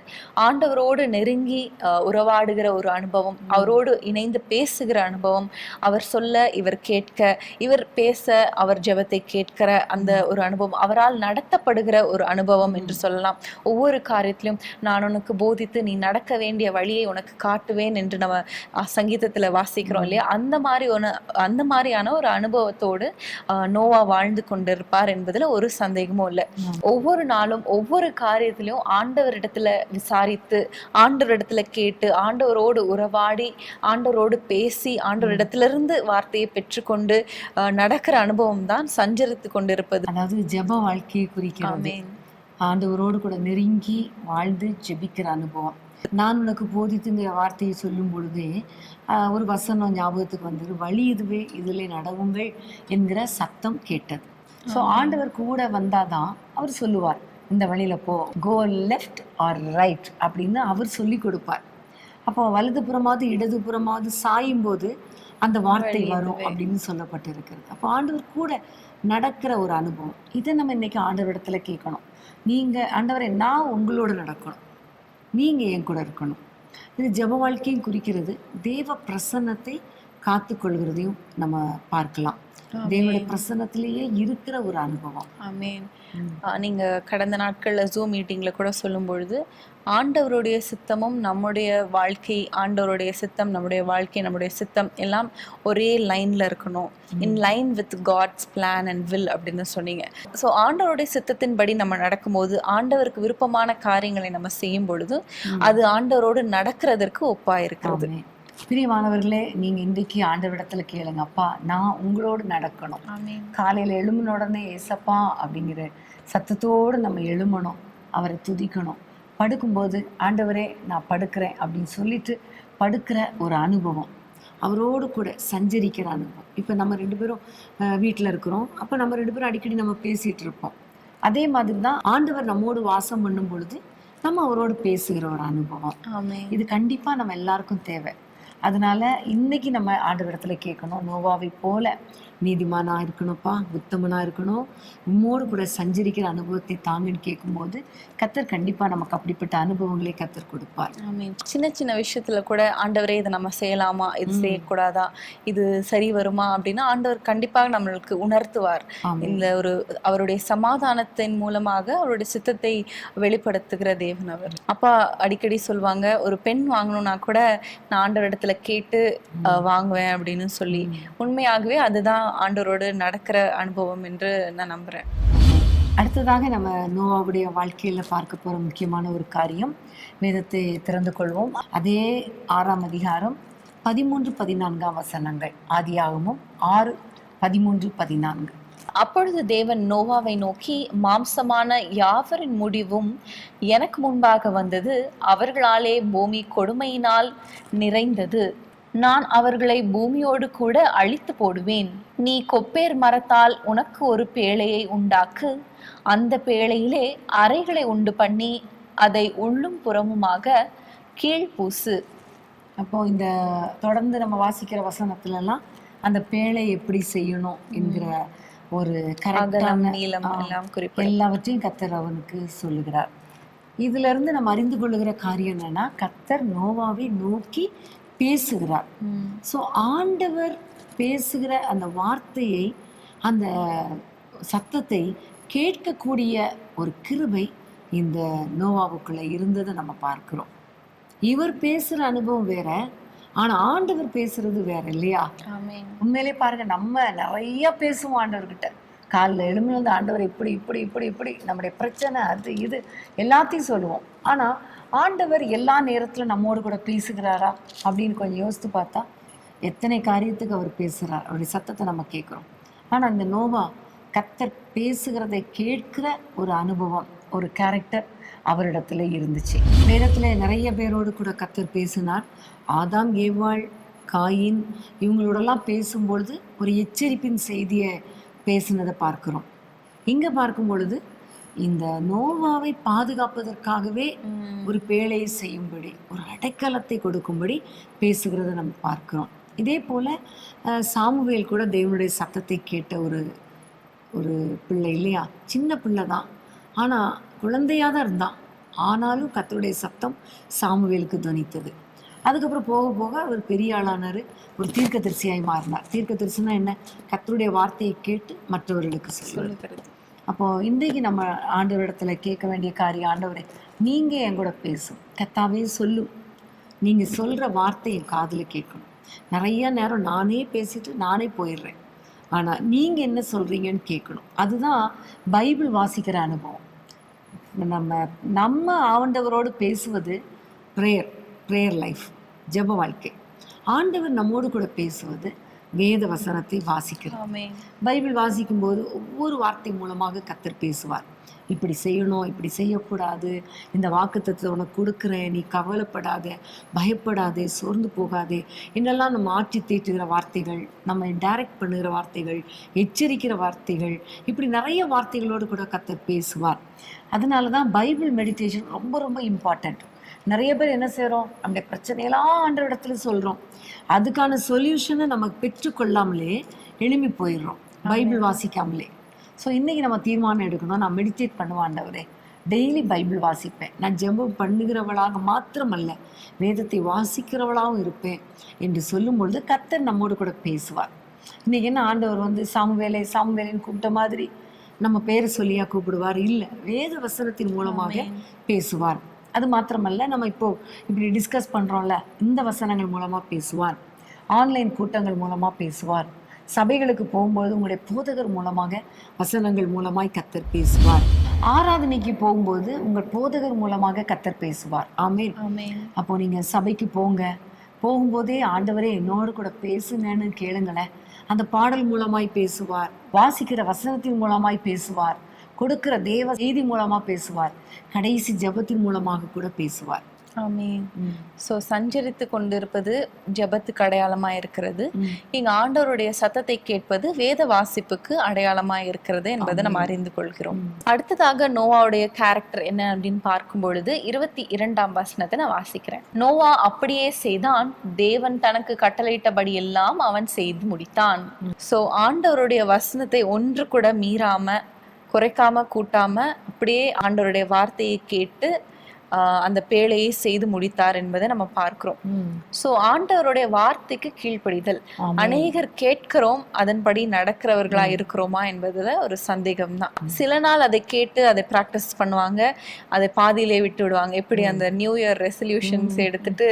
ஆண்டவரோடு நெருங்கி உறவாடுகிற ஒரு அனுபவம், அவரோடு இணைந்து பேசுகிற அனுபவம், அவர் சொல்ல இவர் கேட்க, இவர் பேச அவர் ஜெபத்தை கேட்கிற அந்த ஒரு அனுபவம், அவரால் நடத்தப்படுகிற ஒரு அனுபவம் என்று சொல்லலாம். ஒவ்வொரு காரியத்திலும் நான் உனக்கு போதித்து நீ நடக்க வேண்டிய வழியை உனக்கு காட்டுவேன் என்று நம்ம சங்கீதத்துல வாசிக்கிறோம் இல்லையா. அந்த மாதிரியான ஒரு அனுபவத்தோடு நோவா வாழ்ந்து கொண்டிருப்பார் என்பதுல ஒரு சந்தேகமும் இல்லை. ஒவ்வொரு நாளும் ஒவ்வொரு காரியத்திலையும் ஆண்டவரிடத்துல விசாரித்து, ஆண்டவரிடத்துல கேட்டு, ஆண்டவரோடு உறவாடி, ஆண்டவரோடு பேசி, ஆண்டவரிடத்திலிருந்து வார்த்தையை பெற்றுக்கொண்டு நடக்கிற அனுபவம் தான் சஞ்சரித்து கொண்டிருப்பது. அதாவது ஜெப வாழ்க்கையை குறிக்கிறது. ஆண்டவரோடு கூட நெருங்கி வாழ்ந்து ஜெபிக்கிற அனுபவம். நான் உனக்கு போதித்துங்கிற வார்த்தையை சொல்லும் பொழுதே ஒரு வசனம் ஞாபகத்துக்கு வந்தது, வழி இதுவே இதிலே நடவுங்கள் என்கிற சத்தம் கேட்டது. ஸோ ஆண்டவர் கூட வந்தாதான் அவர் சொல்லுவார், இந்த வழியில போ, கோ லெஃப்ட் ஆர் ரைட் அப்படின்னு அவர் சொல்லி கொடுப்பார். அப்போ வலதுபுறமாவது இடதுபுறமாவது சாயும் போது அந்த வார்த்தை வரும் அப்படின்னு சொல்லப்பட்டு இருக்கிறது. அப்போ ஆண்டவர் கூட நடக்கிற ஒரு அனுபவம். இதை நம்ம இன்னைக்கு ஆண்டவர் இடத்துல கேட்கணும். நீங்க ஆண்டவரை, நான் உங்களோட நடக்கணும், நீங்க என் கூட இருக்கணும். இது ஜெப வாழ்க்கையும் குறிக்கிறது. தேவ பிரசன்னத்தை காத்து கொள்கிறதையும் நம்ம பார்க்கலாம். தேவனுடைய பிரசன்னத்திலேயே இருக்கிற ஒரு அனுபவம். ஆமென். நீங்க கடந்த நாட்கள்ல ஜூம் மீட்டிங்ல கூட சொல்லும் பொழுது ஆண்டவருடைய சித்தமும் நம்முடைய வாழ்க்கை, ஆண்டவருடைய சித்தம் நம்முடைய வாழ்க்கை, நம்முடைய சித்தம் எல்லாம் ஒரே லைன்ல இருக்கணும், in line with God's plan and will அப்படின்னு சொன்னீங்க. ஸோ ஆண்டவருடைய சித்தத்தின்படி நம்ம நடக்கும்போது, ஆண்டவருக்கு விருப்பமான காரியங்களை நம்ம செய்யும் பொழுது அது ஆண்டவரோடு நடக்கிறதற்கு ஒப்பா இருக்கிறது. பிரியமானவர்களே, நீங்க இன்றைக்கு ஆண்டவரிடத்துல கேளுங்க, அப்பா நான் உங்களோடு நடக்கணும். காலையில எழும்பின உடனே ஏசப்பா அப்படிங்கிற சத்தத்தோடு நம்ம எழுமணும், அவரை துதிக்கணும். படுக்கும்போது ஆண்டவரே நான் படுக்கிறேன் அப்படின்னு சொல்லிட்டு படுக்கிற ஒரு அனுபவம், அவரோடு கூட சஞ்சரிக்கிற அனுபவம். இப்போ நம்ம 2 பேரும் வீட்டில் இருக்கிறோம், அப்போ நம்ம 2 பேரும் அடிக்கடி நம்ம பேசிட்டு இருப்போம். அதே மாதிரி தான் ஆண்டவர் நம்மோடு வாசம் பண்ணும் பொழுது நம்ம அவரோடு பேசுகிற ஒரு அனுபவம். இது கண்டிப்பா நம்ம எல்லாருக்கும் தேவை. அதனால இன்னைக்கு நம்ம ஆண்டவரிடத்துல கேட்கணும், நோவாவை போல நீதிமானா இருக்கணும்ப்பா, உத்தமனா இருக்கணும், உம்மோடு கூட சஞ்சரிக்கிற அனுபவத்தை தாங்கன்னு கேட்கும்போது கர்த்தர் கண்டிப்பா நமக்கு அப்படிப்பட்ட அனுபவங்களை கர்த்தர் கொடுப்பார். ஆமென். சின்ன சின்ன விஷயத்துல கூட ஆண்டவரே இதை நம்ம செய்யலாமா, இது செய்யக்கூடாதா, இது சரி வருமா அப்படின்னா ஆண்டவர் கண்டிப்பாக நம்மளுக்கு உணர்த்துவார். இந்த ஒரு அவருடைய சமாதானத்தின் மூலமாக அவருடைய சித்தத்தை வெளிப்படுத்துகிற தேவன் அவர். அப்பா அடிக்கடி சொல்லுவாங்க, ஒரு பெண் வாங்கணும்னா கூட நான் ஆண்டவரிடத்துல கேட்டு வாங்குவேன் அப்படின்னு சொல்லி. உண்மையாகவே அதுதான் ஆண்டவரோடு நடக்கிற அனுபவம் என்று நான் நம்புறேன். அடுத்ததாக நம்ம நோவாவுடைய வாழ்க்கையில பார்க்க போற முக்கியமான ஒரு காரியம், வேதத்தை திறந்து கொள்வோம். அதே 6ஆம் அதிகாரம் 13-14 வசனங்கள். ஆதியாகமம் 6:13-14. அப்பொழுது தேவன் நோவாவை நோக்கி, மாம்சமான யாவரின் முடிவும் எனக்கு முன்பாக வந்தது, அவர்களாலே பூமி கொடுமையினால் நிறைந்தது, நான் அவர்களை பூமியோடு கூட அழித்து போடுவேன். நீ கொப்பேர் மரத்தால் உனக்கு ஒரு பேழையை உண்டாக்கு, அந்த பேழையிலே அறைகளை உண்டு பண்ணி அதை உள்ளும் புறமுமாக கீழ்பூசு. அப்போ இந்த தொடர்ந்து நம்ம வாசிக்கிற வசனத்துல எல்லாம் அந்த பேழை எப்படி செய்யணும் என்கிற ஒரு கரெக்டான எல்லாவற்றையும் கர்த்தர் அவனுக்கு சொல்லுகிறார். இதுல இருந்து நம்ம அறிந்து கொள்ளுகிற காரியம் என்னன்னா, கர்த்தர் நோவாவை நோக்கி பேசுகிறார். ஸோ ஆண்டவர் பேசுகிற அந்த வார்த்தையை, அந்த சத்தத்தை கேட்கக்கூடிய ஒரு கிருபை இந்த நோவாவுக்குள்ள இருந்ததை நம்ம பார்க்கிறோம். இவர் பேசுற அனுபவம் வேற, ஆனா ஆண்டவர் பேசுறது வேற இல்லையா? உண்மையிலே பாருங்க, நம்ம நிறைய பேசுவோம் ஆண்டவர்கிட்ட. காலைல எழுமிலிருந்து ஆண்டவர் இப்படி இப்படி இப்படி இப்படி நம்முடைய பிரச்சனை அது இது எல்லாத்தையும் சொல்லுவோம். ஆனா ஆண்டவர் எல்லா நேரத்துல நம்மோடு கூட பேசுகிறாரா அப்படின்னு கொஞ்சம் யோசித்து பார்த்தா எத்தனை காரியத்துக்கு அவர் பேசுகிறார், அவருடைய சத்தத்தை நம்ம கேட்குறோம். ஆனா இந்த நோவா கர்த்தர் பேசுகிறதை கேட்கிற ஒரு அனுபவம், ஒரு கேரக்டர் அவரிடத்துல இருந்துச்சு. வேதத்துல நிறைய பேரோடு கூட கர்த்தர் பேசினார். ஆதாம், ஏவாள், காயின் இவங்களோடலாம் பேசும்பொழுது ஒரு எச்சரிப்பின் செய்தியை பேசினதை பார்க்கிறோம். இங்க பார்க்கும் பொழுது இந்த நோவாவை பாதுகாப்பதற்காகவே ஒரு பேழையை செய்யும்படி, ஒரு அடைக்கலத்தை கொடுக்கும்படி பேசுகிறத நம்ம பார்க்கிறோம். இதே போல சாமுவேல் கூட தேவனுடைய சத்தத்தை கேட்ட ஒரு பிள்ளை இல்லையா? சின்ன பிள்ளை தான், ஆனா குழந்தையா தான் இருந்தான். ஆனாலும் கர்த்தருடைய சத்தம் சாமுவேலுக்கு துணித்தது. அதுக்கப்புறம் போக போக அவர் பெரிய ஆளானார், ஒரு தீர்க்கதரிசியாய் மாறினார். தீர்க்கதரிசினா என்ன? கர்த்தருடைய வார்த்தையை கேட்டு மற்றவர்களுக்கு சொல்லுகிறது. அப்போ இன்றைக்கு நம்ம ஆண்டவரிடத்துல கேட்க வேண்டிய காரியம், ஆண்டவரே நீங்க என் கூட பேசும், கர்த்தாவே சொல்லும், நீங்க சொல்ற வார்த்தை என் காதுல கேட்கணும். நிறைய நேரம் நானே பேசிட்டு நானே போயிடுறேன், ஆனா நீங்க என்ன சொல்றீங்கன்னு கேட்கணும். அதுதான் பைபிள் வாசிக்கிற அனுபவம். நம்ம ஆண்டவரோடு பேசுவது ப்ரேயர் லைஃப், ஜெப வாழ்க்கை. ஆண்டவர் நம்மோடு கூட பேசுவது வேத வசனத்தை வாசிக்கிறோம். பைபிள் வாசிக்கும் போது ஒவ்வொரு வார்த்தை மூலமாக கர்த்தர் பேசுவார். இப்படி செய்யணும், இப்படி செய்யக்கூடாது, இந்த வாக்குத்தத்தத்தை உனக்கு கொடுக்குறேன், நீ கவலைப்படாத, பயப்படாதே, சோர்ந்து போகாதே என்னெல்லாம் நம்ம ஆட்சி தேற்றுகிற வார்த்தைகள், நம்ம டைரக்ட் பண்ணுகிற வார்த்தைகள், எச்சரிக்கிற வார்த்தைகள், இப்படி நிறைய வார்த்தைகளோடு கூட கர்த்தர் பேசுவார். அதனால தான் பைபிள் மெடிடேஷன் ரொம்ப ரொம்ப இம்பார்ட்டண்ட். நிறைய பேர் என்ன செய்கிறோம், நம்முடைய பிரச்சனையெல்லாம் ஆண்டவரிடத்துல சொல்கிறோம், அதுக்கான சொல்யூஷனை நம்ம பெற்றுக்கொள்ளாமலே எழும்பி போயிடுறோம், பைபிள் வாசிக்காமலே. ஸோ இன்றைக்கி நம்ம தீர்மானம் எடுக்கணும், நான் மெடிடேட் பண்ணுவேன் ஆண்டவரே, டெய்லி பைபிள் வாசிப்பேன், நான் ஜெபம் பண்ணுகிறவளாக மாத்திரமல்ல வேதத்தை வாசிக்கிறவளாகவும் இருப்பேன் என்று சொல்லும் பொழுது கர்த்தர் நம்மோடு கூட பேசுவார். இன்றைக்கி என்ன, ஆண்டவர் சாமுவேலேன்னு கூப்பிட்ட மாதிரி நம்ம பேரை சொல்லியா கூப்பிடுவார்? இல்லை, வேத வசனத்தின் மூலமாக பேசுவார். அது மாத்திரமல்ல, நம்ம இப்படி டிஸ்கஸ் பண்ணுறோம்ல, இந்த வசனங்கள் மூலமாக பேசுவார், ஆன்லைன் கூட்டங்கள் மூலமாக பேசுவார், சபைகளுக்கு போகும்போது உங்களுடைய போதகர் மூலமாக வசனங்கள் மூலமாய் கர்த்தர் பேசுவார், ஆராதனைக்கு போகும்போது உங்கள் போதகர் மூலமாக கர்த்தர் பேசுவார். ஆமென். அப்போ நீங்கள் சபைக்கு போகும்போதே ஆண்டவரே என்னோடு கூட பேசுங்கன்னு கேளுங்களேன். அந்த பாடல் மூலமாய் பேசுவார், வாசிக்கிற வசனத்தின் மூலமாய் பேசுவார், கொடுக்கிற தேவ செய்தி மூலமா பேசுவார், கடைசி ஜெபத்தின் மூலமாக கூட பேசுவார். ஆமென். சோ சஞ்சரித்து கொண்டிருப்பது ஜெபத்துக்கு அடையாளமா இருக்கிறது. இங்க ஆண்டவருடைய சத்தத்தை கேட்பது வேத வாசிப்புக்கு அடையாளமா இருக்கிறது என்பதை நம்ம அறிந்து கொள்கிறோம். அடுத்ததாக நோவாவுடைய கேரக்டர் என்ன அப்படின்னு பார்க்கும் பொழுது 22ஆம் வசனத்தை நான் வாசிக்கிறேன். நோவா அப்படியே செய்தான், தேவன் தனக்கு கட்டளையிட்டபடி எல்லாம் அவன் செய்து முடித்தான். சோ ஆண்டவருடைய வசனத்தை ஒன்று கூட மீறாம, குறைக்காம, கூட்டாம அப்படியே ஆண்டவருடைய வார்த்தையை கேட்டு அந்த பேழையை செய்து முடித்தார் என்பதை நம்ம பார்க்கிறோம். சோ ஆண்டவருடைய வார்த்தைக்கு கீழ்ப்படிதல். அநேகர் கேட்கிறோம், அதன்படி நடக்கிறவர்களா இருக்கிறோமா என்பதுல ஒரு சந்தேகம் தான். சில நாள் அதை கேட்டு அதை பிராக்டிஸ் பண்ணுவாங்க, அதை பாதியிலே விட்டு விடுவாங்க. எப்படி அந்த நியூ இயர் ரெசல்யூஷன்ஸ் எடுத்துட்டு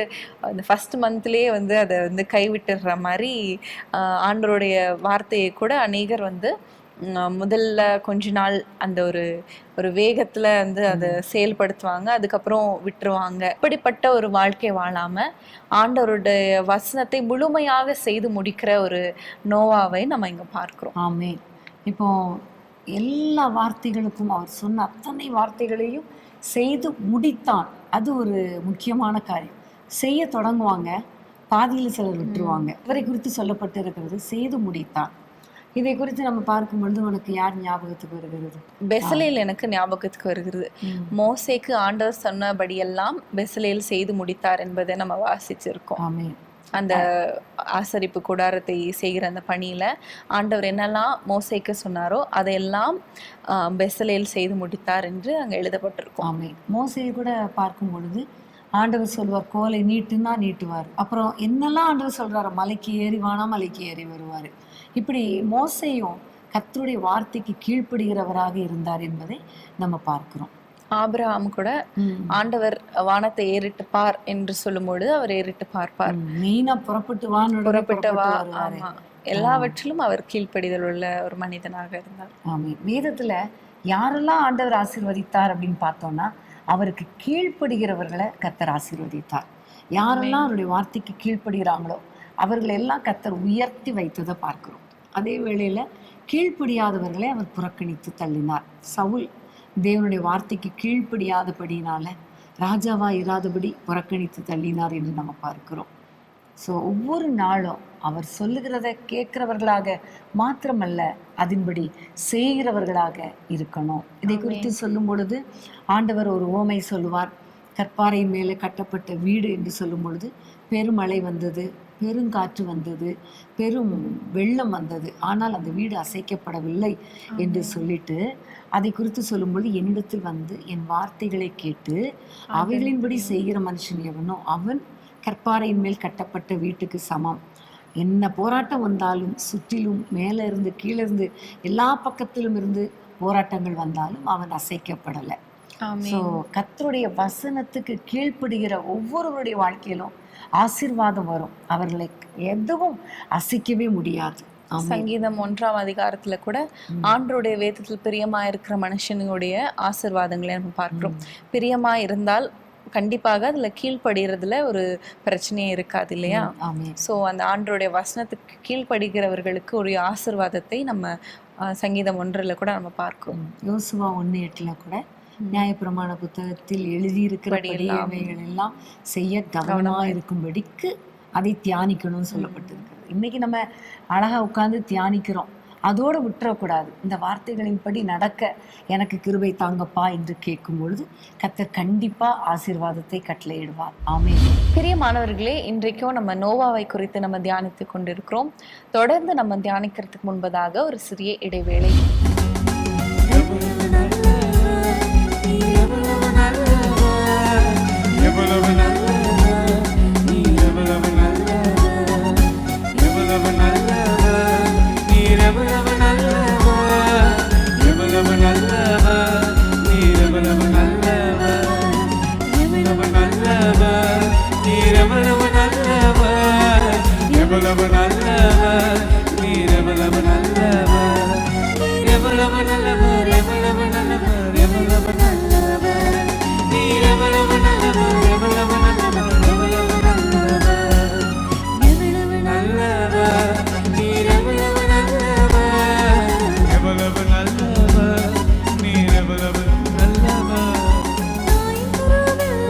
அந்த ஃபர்ஸ்ட் மந்த்லயே வந்து அதை வந்து கைவிட்டுற மாதிரி ஆண்டவருடைய வார்த்தையை கூட அநேகர் வந்து முதல்ல கொஞ்ச நாள் அந்த ஒரு வேகத்துல வந்து அதை செயல்படுத்துவாங்க, அதுக்கப்புறம் விட்டுருவாங்க. இப்படிப்பட்ட ஒரு வாழ்க்கை வாழாம ஆண்டவருடைய வசனத்தை முழுமையாக செய்து முடிக்கிற ஒரு நோவாவை நம்ம இங்க பார்க்கிறோம். ஆமென். இப்போ எல்லா வார்த்தைகளுக்கும் அவர் சொன்ன அத்தனை வார்த்தைகளையும் செய்து முடித்தான். அது ஒரு முக்கியமான காரியம். செய்ய தொடங்குவாங்க, பாதியில் சிலர் விட்டுருவாங்க. இவரை குறித்து சொல்லப்பட்டு இருக்கிறது செய்து முடித்தான். இதை குறித்து நம்ம பார்க்கும் பொழுது உனக்கு யார் ஞாபகத்துக்கு வருகிறது? பெசலேல் எனக்கு ஞாபகத்துக்கு வருகிறது. மோசேக்கு ஆண்டவர் சொன்னபடியெல்லாம் பெசலேல் செய்து முடித்தார் என்பதை நம்ம வாசிச்சிருக்கோம். ஆமென். அந்த ஆசரிப்பு கூடாரத்தை செய்கிற அந்த பணியில ஆண்டவர் என்னெல்லாம் மோசேக்கு சொன்னாரோ அதையெல்லாம் பெசலேல் செய்து முடித்தார் என்று அங்க எழுதப்பட்டிருக்கும். ஆமென். மோசேயை கூட பார்க்கும் பொழுது ஆண்டவர் சொல்வார், கோலை நீட்டுன்னா நீட்டுவார். அப்புறம் என்னெல்லாம் ஆண்டவர் சொல்றாரு, மலைக்கு ஏறிவானா மலைக்கு ஏறி வருவார். இப்படி மோசேயும் கர்த்தருடைய வார்த்தைக்கு கீழ்ப்படுகிறவராக இருந்தார் என்பதை நம்ம பார்க்கிறோம். ஆபிரகாம் கூட ஆண்டவர் வானத்தை ஏறிட்டு பார் என்று சொல்லும்போது அவர் ஏறிட்டு பார்ப்பார். மெயினா புறப்பட்டு வா. ஆமா, எல்லாவற்றிலும் அவர் கீழ்ப்படிதல் உள்ள ஒரு மனிதனாக இருந்தார். ஆமாம். வேதத்துல யாரெல்லாம் ஆண்டவர் ஆசீர்வதித்தார் அப்படின்னு பார்த்தோம்னா, அவருக்கு கீழ்ப்படுகிறவர்களை கர்த்தர் ஆசீர்வதித்தார். யாரெல்லாம் அவருடைய வார்த்தைக்கு கீழ்ப்படுகிறாங்களோ அவர்களை எல்லாம் கர்த்தர் உயர்த்தி வைத்ததை பார்க்கிறோம். அதே வேளையில கீழ்ப்படியாதவர்களை அவர் புறக்கணித்து தள்ளினார். சவுல் தேவனுடைய வார்த்தைக்கு கீழ்ப்படியாதபடினால ராஜாவா இராதபடி புறக்கணித்து தள்ளினார் என்று நம்ம பார்க்கிறோம். ஸோ ஒவ்வொரு நாளும் அவர் சொல்லுகிறத கேட்கிறவர்களாக மாத்திரமல்ல, அதன்படி செய்கிறவர்களாக இருக்கணும். இதை குறித்து சொல்லும் பொழுது ஆண்டவர் ஒரு உவமை சொல்லுவார். கற்பாறையின் மேலே கட்டப்பட்ட வீடு என்று சொல்லும் பொழுது பெருமழை வந்தது, பெருங்காற்று வந்தது, பெரும் வெள்ளம் வந்தது, ஆனால் அந்த வீடு அசைக்கப்படவில்லை என்று சொல்லிட்டு அதை குறித்து சொல்லும்பொழுது, என்னிடத்தில் வந்து என் வார்த்தைகளை கேட்டு அவைகளின்படி செய்கிற மனுஷன் எவனோ அவன் கற்பாறையின் மேல் கட்டப்பட்ட வீட்டுக்கு சமம். என்ன போராட்டம் வந்தாலும், சுற்றிலும் மேலே இருந்து கீழே இருந்து எல்லா பக்கத்திலும் இருந்து போராட்டங்கள் வந்தாலும் அவன் அசைக்கப்படலை. ஸோ கர்த்தருடைய வசனத்துக்கு கீழ்ப்படுகிற ஒவ்வொருவருடைய வாழ்க்கையிலும் ஆசீர்வாதம் வரும். அவர்களை எதுவும் அசைக்கவே முடியாது. சங்கீதம் 1ஆம் அதிகாரத்துல கூட ஆண்டவருடைய வேதத்தில் பிரியமா இருக்கிற மனுஷனுடைய ஆசீர்வாதங்களை நம்ம பார்க்கிறோம். பிரியமா இருந்தால் கண்டிப்பாக அதுல கீழ்ப்படுகிறதுல ஒரு பிரச்சனையே இருக்காது இல்லையா? சோ அந்த ஆண்டவருடைய வசனத்துக்கு கீழ்ப்படுகிறவர்களுக்கு ஒரு ஆசீர்வாதத்தை நம்ம சங்கீதம் 1ல கூட நம்ம பார்க்கிறோம். யோசுவா 1:8 கூட நியாயப்பிரமாண புத்தகத்தில் எழுதியிருக்கிறவைகள் எல்லாம் செய்ய கவனமா இருக்கும்படிக்கு அதை தியானிக்கணும்னு சொல்லப்பட்டிருக்கிறது. இன்னைக்கு நம்ம அழகா உட்கார்ந்து தியானிக்கிறோம், அதோடு விட்டுறக்கூடாது. இந்த வார்த்தைகளின்படி நடக்க எனக்கு கிருபை தாங்கப்பா என்று கேட்கும் பொழுது கர்த்தர் கண்டிப்பா ஆசீர்வாதத்தை கட்டளையிடுவார். ஆமென். பிரியமானவர்களே, இன்றைக்கும் நம்ம நோவாவை குறித்து நம்ம தியானித்து கொண்டிருக்கிறோம். தொடர்ந்து நம்ம தியானிக்கிறதுக்கு முன்பதாக ஒரு சிறிய இடைவேளை.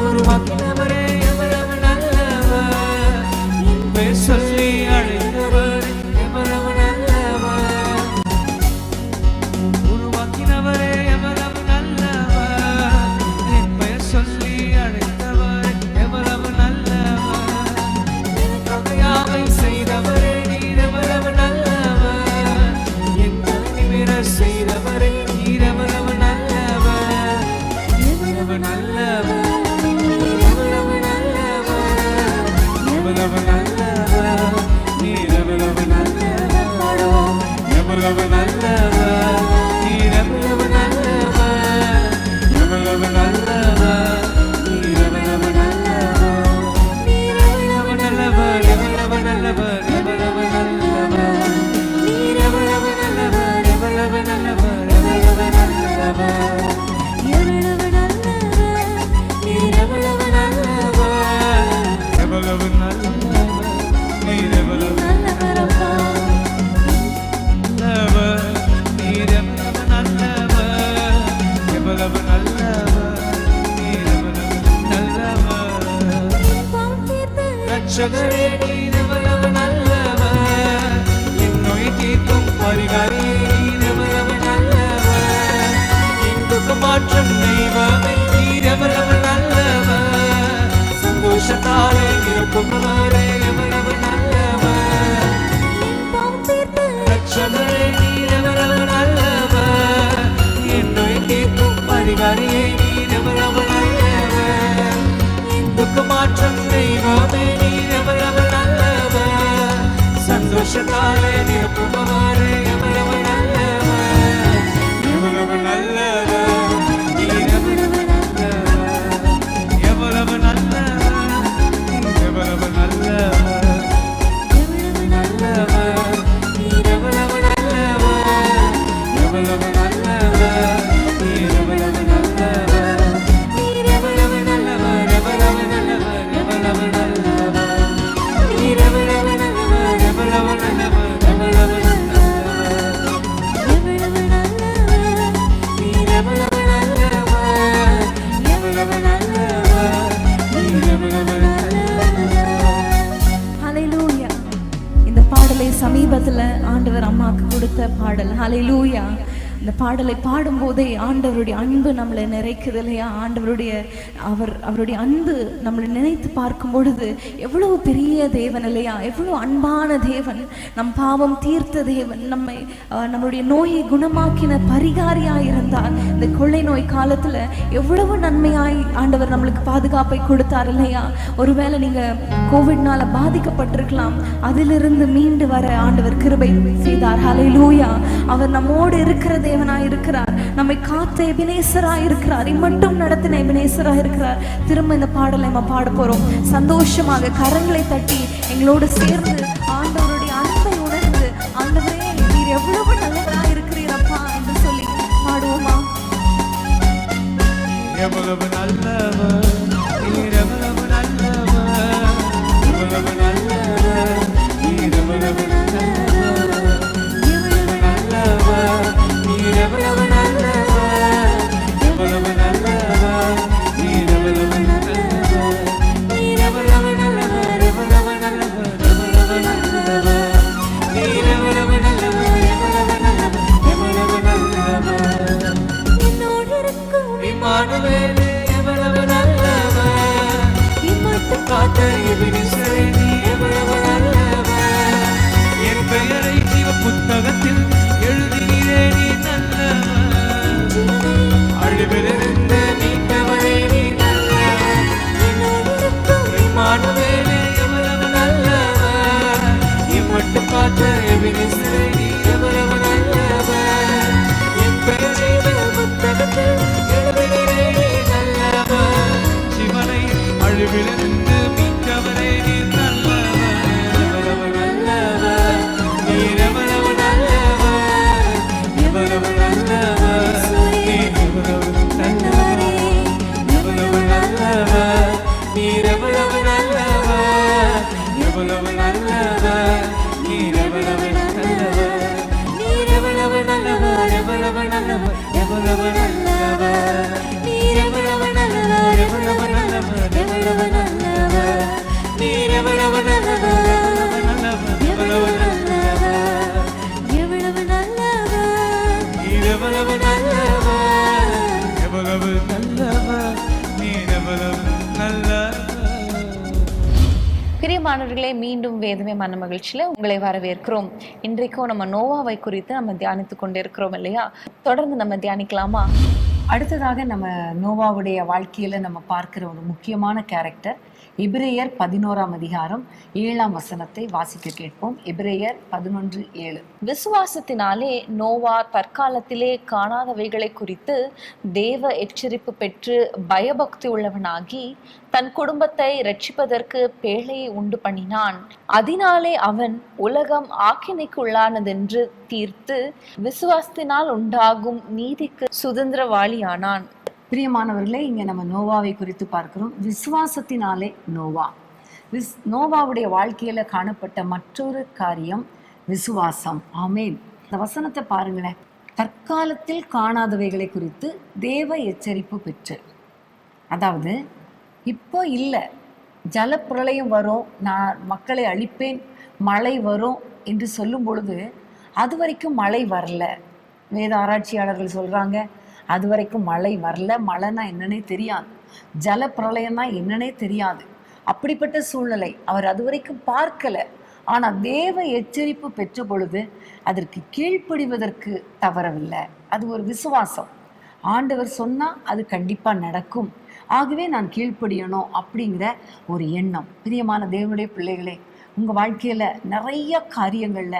உருவாக்கினவரே ஆண்டவர் அம்மாவுக்கு கொடுத்த பாடல். ஹல்லேலூயா. இந்த பாடலை பாடும்போதே ஆண்டவருடைய அன்பு நம்மளை நிறைக்குது இல்லையா? அவருடைய அன்பு நம்மளை நினைத்து பார்க்கும் பொழுது எவ்வளவு பெரிய தேவன் இல்லையா? எவ்வளவு அன்பான தேவன், நம் பாவம் தீர்த்த தேவன், நம்மளுடைய நோயை குணமாக்கின பரிகாரியாய் இருந்தார். இந்த கொள்ளை நோய் காலத்துல எவ்வளவு நன்மையாய் ஆண்டவர் நம்மளுக்கு பாதுகாப்பை கொடுத்தார் இல்லையா? ஒருவேளை நீங்க கோவிட்னால பாதிக்கப்பட்டிருக்கலாம், அதிலிருந்து மீண்டு வர ஆண்டவர் கிருபை செய்தார். ஹல்லேலூயா. அவர் நம்மோடு இருக்கிற தேவனாய் இருக்கிறார், நம்மை காத்த எபினேசராய் இருக்கிறார், இம்மட்டும் நடத்தின எபினேசராய் இருக்கிறார். திரும்ப இந்த பாடலை நம்ம பாட போறோம். சந்தோஷமாக கரங்களை தட்டி எங்களோடு சேர்ந்து ஆண்டவருடைய அன்பை உணர்ந்து, ஆண்டவரே நீர் எவ்வளவு நல்லவராய் இருக்கிறீரப்பா என்று சொல்லி பாடுவோமா? எவ்வளவு நல்லவர் நீர், எவ்வளவு நல்லவர், எவ்வளவு நல்லவர் நீர், எவ்வளவு நல்லவர், எவ்வளவு நல்லவர் நீர், எவ்வளவு நல்லவர், எவ்வளவு நல்லவர் நீர், எவ்வளவு நல்லவர், நீர் எவ்வளவு நல்லவர், எவ்வளவு நல்லவர், எவ்வளவு நல்லவர் நீர், எவ்வளவு நல்லவர், எவ்வளவு நல்லவர், எவ்வளவு நல்லவர். என்னோடு இருக்கும் இம்மானுவேலே எவ்வளவு நல்லவர், இம்மட்டும் காத்த எபினேசரே நீ எவ்வளவு நல்லவர். என் பெயரை ஜீவ புத்தகத்தில் எழுதினீரே நீ நல்லவர், அழிவிலிருந்து மீட்டவரே நீ நல்லவர். என்னோடு இருக்கும் இம்மானுவேலே எவ்வளவு நல்லவர், இம்மட்டும் காத்த எபினேசரே நீ எவ்வளவு நல்லவர். என் பெயரை ஜீவ புத்தகத்தில் எழுதினீரே நீ நல்லவர், சிவனை அழிவிலிருந்து மீட்டவரே நீ நல்லவர். எவ்வளவு நல்லவர் நீர், எவ்வளவு நல்லவர், எவ்வளவு நல்லவர் நீர், எவ்வளவு நல்லவர், எவ்வளவு நல்லவர் நீர், எவ்வளவு நல்லவர், எவ்வளவு நல்லவர் நீர், எவ்வளவு நல்லவர், நீர் எவ்வளவு நல்லவர், எவ்வளவு நல்லவர், எவ்வளவு நல்லவர் நீர், எவ்வளவு நல்லவர், எவ்வளவு நல்லவர், எவ்வளவு நல்லவர் நீர், எவ்வளவு நல்லவர், எவ்வளவு நல்லவர், எவ்வளவு நல்லவர் நீர், எவ்வளவு நல்லவர், எவ்வளவு நல்லவர் நீர், எவ்வளவு நல்லவர். பிரியமானவர்களே, மீண்டும் வேதமே மன மகிழ்ச்சியில உங்களை வரவேற்கிறோம். இன்றைக்கும் நம்ம நோவாவை குறித்து நம்ம தியானித்து கொண்டிருக்கிறோம் இல்லையா? தொடர்ந்து நம்ம தியானிக்கலாமா? அடுத்ததாக நம்ம நோவாவுடைய வாழ்க்கையில நம்ம பார்க்கிற ஒரு முக்கியமான கேரக்டர் எபிரேயர் 11ஆம் அதிகாரம் 7ஆம் வசனத்தை வாசிக்க கேட்போம். எபிரேயர் 11:7. விசுவாசத்தினாலே நோவா தற்காலத்திலே காணாதவைகளை குறித்து தேவ எச்சரிப்பு பெற்று பயபக்தி உள்ளவனாகி தன் குடும்பத்தை ரட்சிப்பதற்கு பேழையை உண்டு பண்ணினான். அதனாலே அவன் உலகம் ஆக்கினைக்கு உள்ளானதென்று தீர்த்து விசுவாசத்தினால் உண்டாகும் நீதிக்கு சுதந்திரவாளியானான். பிரியமானவர்களே, இங்க நம்ம நோவாவை குறித்து பார்க்கிறோம். விசுவாசத்தினாலே நோவாவுடைய வாழ்க்கையில காணப்பட்ட மற்றொரு காரியம் விசுவாசம். ஆமேன். இந்த வசனத்தை பாருங்களேன். தற்காலத்தில் காணாதவைகளை குறித்து தேவ எச்சரிப்பு பெற்று, அதாவது இப்போ இல்லை, ஜலப்பிரளயம் வரும், நான் மக்களை அழிப்பேன், மழை வரும் என்று சொல்லும் பொழுது அது வரைக்கும் மழை வரல. வேத ஆராய்ச்சியாளர்கள் சொல்றாங்க, அது வரைக்கும் மழை வரல, மழைனா என்னன்னே தெரியாது, ஜலப்பிரளயம்னா என்னன்னே தெரியாது. அப்படிப்பட்ட சூழ்நிலை அவர் அது வரைக்கும் பார்க்கல. ஆனால் தேவ எச்சரிப்பு பெற்ற பொழுது அதற்கு கீழ்ப்படிவதற்கு தவறவில்லை. அது ஒரு விசுவாசம். ஆண்டவர் சொன்னா அது கண்டிப்பா நடக்கும், ஆகவே நான் கீழ்ப்படியணும் அப்படிங்கிற ஒரு எண்ணம். பிரியமான தேவனுடைய பிள்ளைகளே, உங்க வாழ்க்கையில நிறைய காரியங்கள்ல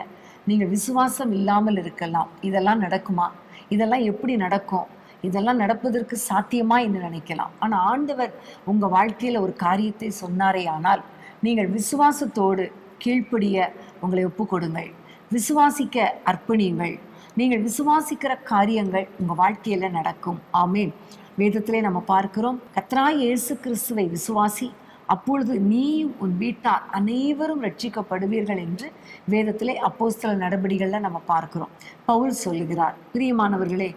நீங்க விசுவாசம் இல்லாமல் இருக்கலாம். இதெல்லாம் நடக்குமா, இதெல்லாம் எப்படி நடக்கும், இதெல்லாம் நடப்பதற்கு சாத்தியமா என்று நினைக்கலாம். ஆனால் ஆண்டவர் உங்க வாழ்க்கையில ஒரு காரியத்தை சொன்னாரே ஆனால் நீங்கள் விசுவாசத்தோடு கீழ்ப்படிய உங்களை ஒப்பு கொடுங்கள், விசுவாசிக்க அர்ப்பணியுங்கள். நீங்கள் விசுவாசிக்கிற காரியங்கள் உங்க வாழ்க்கையில நடக்கும். ஆமேன். வேதத்திலே நம்ம பார்க்கிறோம், கர்த்தராகிய இயேசு கிறிஸ்துவை விசுவாசி, அப்பொழுது நீயும் உன் வீட்டார் அனைவரும் ரட்சிக்கப்படுவீர்கள் என்று வேதத்திலே அப்போஸ்தலர் நடபடிகள்ல நம்ம பார்க்கிறோம். பவுல் சொல்லுகிறார். பிரியமானவர்களே,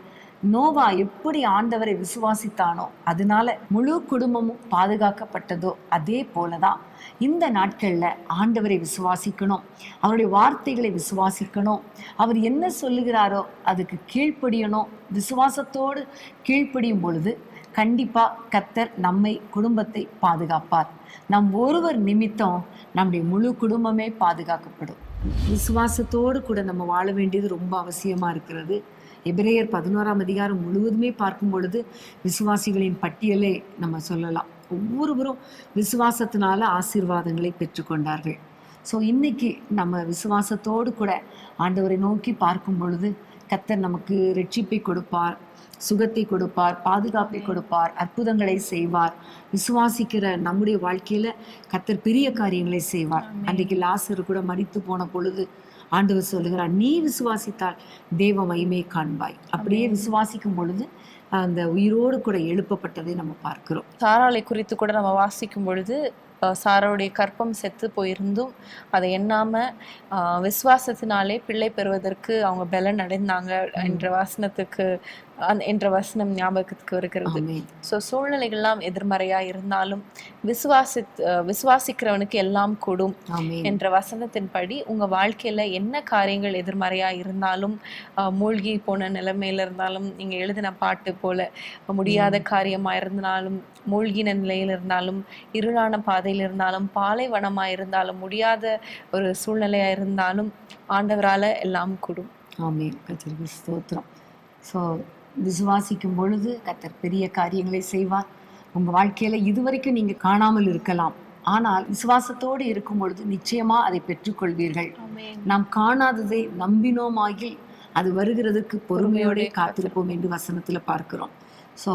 நோவா எப்படி ஆண்டவரை விசுவாசித்தானோ அதனால முழு குடும்பமும் பாதுகாக்கப்பட்டதோ அதே போலதான் இந்த நாட்கள்ல ஆண்டவரை விசுவாசிக்கணும், அவருடைய வார்த்தைகளை விசுவாசிக்கணும், அவர் என்ன சொல்லுகிறாரோ அதுக்கு கீழ்ப்படியணும். விசுவாசத்தோடு கீழ்ப்படியும் பொழுது கண்டிப்பா கர்த்தர் நம்மை குடும்பத்தை பாதுகாப்பார். நம் ஒருவர் நிமித்தம் நம்முடைய முழு குடும்பமே பாதுகாக்கப்படும். விசுவாசத்தோடு கூட நம்ம வாழ வேண்டியது ரொம்ப அவசியமா இருக்கிறது. எபிரேயர் 11ஆம் அதிகாரம் முழுவதுமே பார்க்கும் பொழுது விசுவாசிகளின் பட்டியலை நம்ம சொல்லலாம். ஒவ்வொருவரும் விசுவாசத்தினால ஆசீர்வாதங்களை பெற்றுக்கொண்டார்கள். ஸோ இன்னைக்கு நம்ம விசுவாசத்தோடு கூட ஆண்டவரை நோக்கி பார்க்கும் பொழுது கர்த்தர் நமக்கு ரட்சிப்பை கொடுப்பார், சுகத்தை கொடுப்பார், பாதுகாப்பை கொடுப்பார், அற்புதங்களை செய்வார். விசுவாசிக்கிற நம்முடைய வாழ்க்கையில கர்த்தர் பெரிய காரியங்களை செய்வார். அன்றைக்கு லாசரு கூட மரித்து போன பொழுது ஆண்டவர் சொல்லுகிறார், நீ விசுவாசித்தால் தேவ மகிமையை காண்பாய். அப்படியே விசுவாசிக்கும் பொழுது அந்த உயிரோடு கூட எழுப்பப்பட்டதை நம்ம பார்க்கிறோம். சாராளை குறித்து கூட நம்ம வாசிக்கும் பொழுது சாராவுடைய கற்பம் செத்து போயிருந்தும் அதை எண்ணாம விசுவாசத்தினாலே பிள்ளை பெறுவதற்கு அவங்க பலன் அடைந்தாங்க என்ற வசனம் ஞாபகத்துக்கு இருக்கிறது. ஸோ சூழ்நிலைகள்லாம் எதிர்மறையா இருந்தாலும் விசுவாசிக்கிறவனுக்கு எல்லாம் கூடும் என்ற வசனத்தின்படி உங்க வாழ்க்கையில என்ன காரியங்கள் எதிர்மறையா இருந்தாலும், மூழ்கி போன நிலைமையில இருந்தாலும், நீங்க எழுதின பாட்டு போல முடியாத காரியமா இருந்தாலும், மூழ்கின நிலையில் இருந்தாலும், இருளான பாதையில் இருந்தாலும், பாலைவனமா இருந்தாலும், முடியாத ஒரு சூழ்நிலையா இருந்தாலும் ஆண்டவரால எல்லாம் கூடும். ஆமென். கர்த்தருக்கு ஸ்தோத்திரம். ஸோ விசுவாசிக்கும் பொழுது கர்த்தர் பெரிய காரியங்களை செய்வார். உங்க வாழ்க்கையில இதுவரைக்கும் நீங்க காணாமல் இருக்கலாம், ஆனால் விசுவாசத்தோடு இருக்கும் பொழுது நிச்சயமா அதை பெற்றுக்கொள்வீர்கள். நாம் காணாததை நம்பினோமாகில் அது வருகிறதுக்கு பொறுமையோட காத்திருப்போம் என்று வசனத்துல பார்க்கிறோம். ஸோ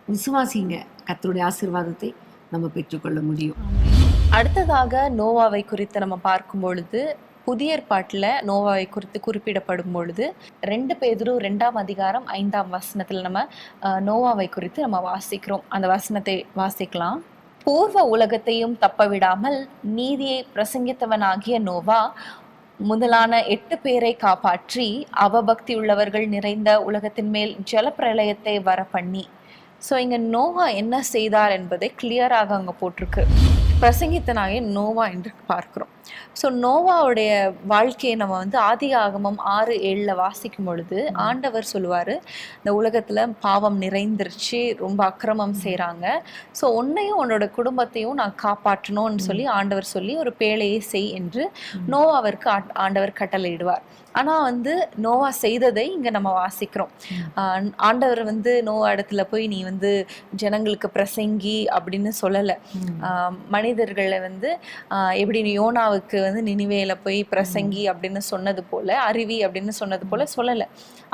விசுவாசிங்க, கர்த்தருடைய ஆசீர்வாதத்தை நம்ம பெற்றுக்கொள்ள முடியும். அடுத்ததாக நோவாவை குறித்து நம்ம பார்க்கும் பொழுது புதிய ஏற்பாட்டில் நோவாவை குறித்து குறிப்பிடப்படும் பொழுது 2 பேதுரு 2ஆம் அதிகாரம் 5ஆம் வசனத்துல நம்ம நோவாவை குறித்து நம்ம வாசிக்கிறோம். அந்த வசனத்தை வாசிக்கலாம். பூர்வ உலகத்தையும் தப்ப விடாமல் நீதியை பிரசங்கித்தவனாகிய நோவா முதலான 8 பேரை காப்பாற்றி அவபக்தி உள்ளவர்கள் நிறைந்த உலகத்தின் மேல் ஜலப்பிரளயத்தை வர பண்ணி. ஸோ இங்க நோவா என்ன செய்தார் என்பதை கிளியராக அங்க போட்டிருக்கு. பிரசங்கித்தனாகிய நோவா என்று பார்க்கிறோம். ஸோ நோவாவுடைய வாழ்க்கையை நம்ம ஆதியாகமம் 6:7 வாசிக்கும் பொழுது ஆண்டவர் சொல்லுவாரு, இந்த உலகத்துல பாவம் நிறைந்துருச்சு, ரொம்ப அக்கிரமம் செய்றாங்க, ஸோ உன்னையும் உன்னோட குடும்பத்தையும் நான் காப்பாற்றணும்னு சொல்லி ஆண்டவர் சொல்லி ஒரு பேழையை செய் என்று நோவாவிற்கு ஆண்டவர் கட்டளையிடுவார். ஆனா நோவா செய்ததை இங்க நம்ம வாசிக்கிறோம். ஆண்டவர் நோவா இடத்துல போய் நீ ஜனங்களுக்கு பிரசங்கி அப்படின்னு சொல்லல. மனிதர்களை எப்படி யோனாவுக்கு நினிவேல போய் பிரசங்கி அப்படின்னு சொன்னது போல, அருவி அப்படின்னு சொன்னது போல சொல்லல.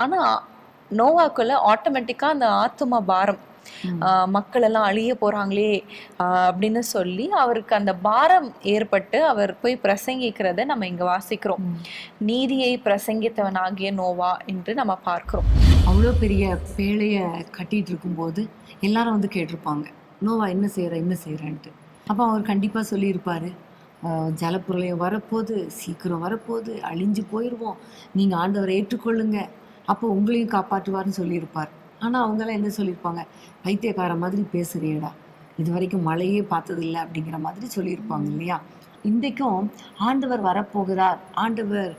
ஆனா நோவாக்குள்ள ஆட்டோமேட்டிக்கா அந்த ஆத்தும பாரம், மக்கள் எல்லாம் அழிய போறாங்களே அப்படின்னு சொல்லி அவருக்கு அந்த பாரம் ஏற்பட்டு அவர் போய் பிரசங்கிக்கிறத நம்ம இங்க வாசிக்கிறோம். நீதியை பிரசங்கித்தவனாகிய நோவா என்று நம்ம பார்க்கிறோம். அவ்வளோ பெரிய பேழைய கட்டிட்டு இருக்கும்போது எல்லாரும் கேட்டிருப்பாங்க, நோவா என்ன செய்யறன்ட்டு. அப்போ அவர் கண்டிப்பா சொல்லியிருப்பாரு, ஜலப்பிரளயம் வரப்போகுது, சீக்கிரம் வரப்போகுது, அழிஞ்சு போயிடுவோம், நீங்க ஆண்டவரை ஏற்றுக்கொள்ளுங்க, அப்போ உங்களையும் காப்பாற்றுவார்னு சொல்லியிருப்பார். ஆனால் அவங்களாம் என்ன சொல்லியிருப்பாங்க, பைத்தியக்கார மாதிரி பேசுறியடா, இது வரைக்கும் மழையே பார்த்ததில்லை அப்படிங்கிற மாதிரி சொல்லியிருப்பாங்க இல்லையா. இன்றைக்கும் ஆண்டவர் வரப்போகிறார், ஆண்டவர்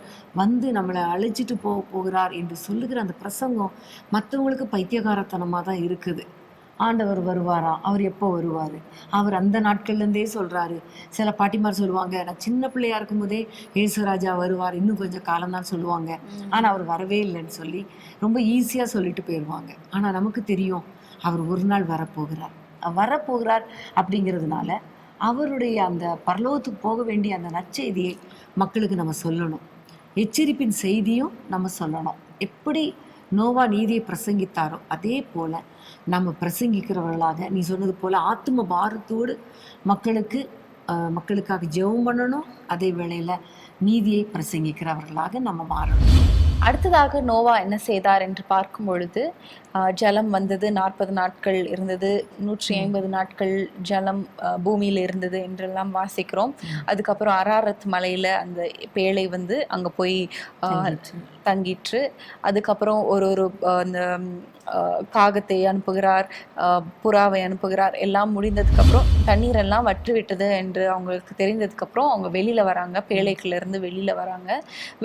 நம்மளை அழைச்சிட்டு போகிறார் என்று சொல்லுகிற அந்த பிரசங்கம் மற்றவங்களுக்கு பைத்தியக்காரத்தனமாக தான் இருக்குது. ஆண்டவர் வருவாரா, அவர் எப்போ வருவார், அவர் அந்த நாட்கள்லேருந்தே சொல்கிறாரு. சில பாட்டிமார் சொல்லுவாங்க, நான் சின்ன பிள்ளையா இருக்கும் போதே ஏசுராஜா வருவார், இன்னும் கொஞ்சம் காலம்தான் சொல்லுவாங்க, ஆனால் அவர் வரவே இல்லைன்னு சொல்லி ரொம்ப ஈஸியாக சொல்லிட்டு போயிடுவாங்க. ஆனால் நமக்கு தெரியும் அவர் ஒரு நாள் வரப்போகிறார் அப்படிங்கிறதுனால அவருடைய அந்த பரலோகத்துக்கு போக வேண்டிய அந்த நற்செய்தியை மக்களுக்கு நம்ம சொல்லணும், எச்சரிப்பின் செய்தியும் நம்ம சொல்லணும். எப்படி நோவா நீதியை பிரசங்கித்தாரோ அதே போல நம்ம பிரசங்கிக்கிறவர்களாக, நீ சொன்னது போல ஆத்தும பாரத்தோடு மக்களுக்காக ஜெபம் பண்ணணும், அதே வேளையில நீதியை பிரசங்கிக்கிறவர்களாக நம்ம மாறணும். அடுத்ததாக நோவா என்ன செய்தார் என்று பார்க்கும் பொழுது ஜலம் வந்தது, 40 நாட்கள் இருந்தது, 150 நாட்கள் ஜலம் பூமியில இருந்தது என்றெல்லாம் வாசிக்கிறோம். அதுக்கப்புறம் அராரத் மலையில அந்த பேழை வந்து அங்க போய் தங்கிற்று. அதுக்கப்புறம் ஒரு ஒரு அந்த காகத்தை அனுப்புகிறார், புறாவை அனுப்புகிறார். எல்லாம் முடிந்ததுக்கப்புறம் தண்ணீரெல்லாம் வற்றி விட்டது என்று அவங்களுக்கு தெரிந்ததுக்கப்புறம் அவங்க வெளியில வராங்க, பேழைக்குள்ள இருந்து வெளியில வராங்க.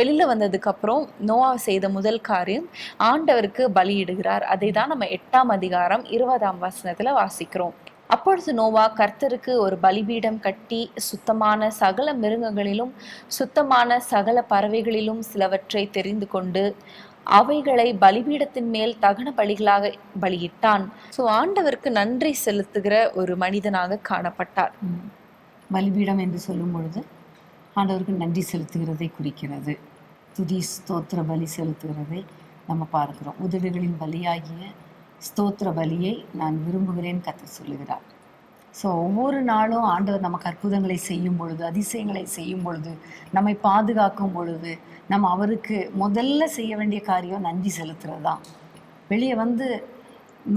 வெளியில வந்ததுக்கப்புறம் நோவா செய்த முதல் காரியம் ஆண்டவருக்கு பலியிடுகிறார். அதை தான் நம்ம 8ஆம் அதிகாரம் 20ஆம் வசனத்துல வாசிக்கிறோம். அப்பொழுது நோவா கர்த்தருக்கு ஒரு பலிபீடம் கட்டி சுத்தமான சகல மிருகங்களிலும் சுத்தமான சகல பறவைகளிலும் சிலவற்றை தெரிந்து கொண்டு அவைகளை பலிபீடத்தின் மேல் தகன பலிகளாக பலியிட்டான். ஸோ ஆண்டவருக்கு நன்றி செலுத்துகிற ஒரு மனிதனாக காணப்பட்டார். பலிபீடம் என்று சொல்லும் பொழுது ஆண்டவருக்கு நன்றி செலுத்துகிறதை குறிக்கிறது. துதி ஸ்தோத்திர பலி செலுத்துகிறதை நம்ம பார்க்கிறோம். உதடுகளின் பலியாகிய ஸ்தோத்திர பலியை நான் விரும்புகிறேன் கர்த்தர் சொல்லுகிறார். ஸோ ஒவ்வொரு நாளும் ஆண்டவர் நமக்கு அற்புதங்களை செய்யும் பொழுது, அதிசயங்களை செய்யும் பொழுது, நம்மை பாதுகாக்கும் பொழுது, நம்ம அவருக்கு முதல்ல செய்ய வேண்டிய காரியம் நன்றி செலுத்துறது தான்.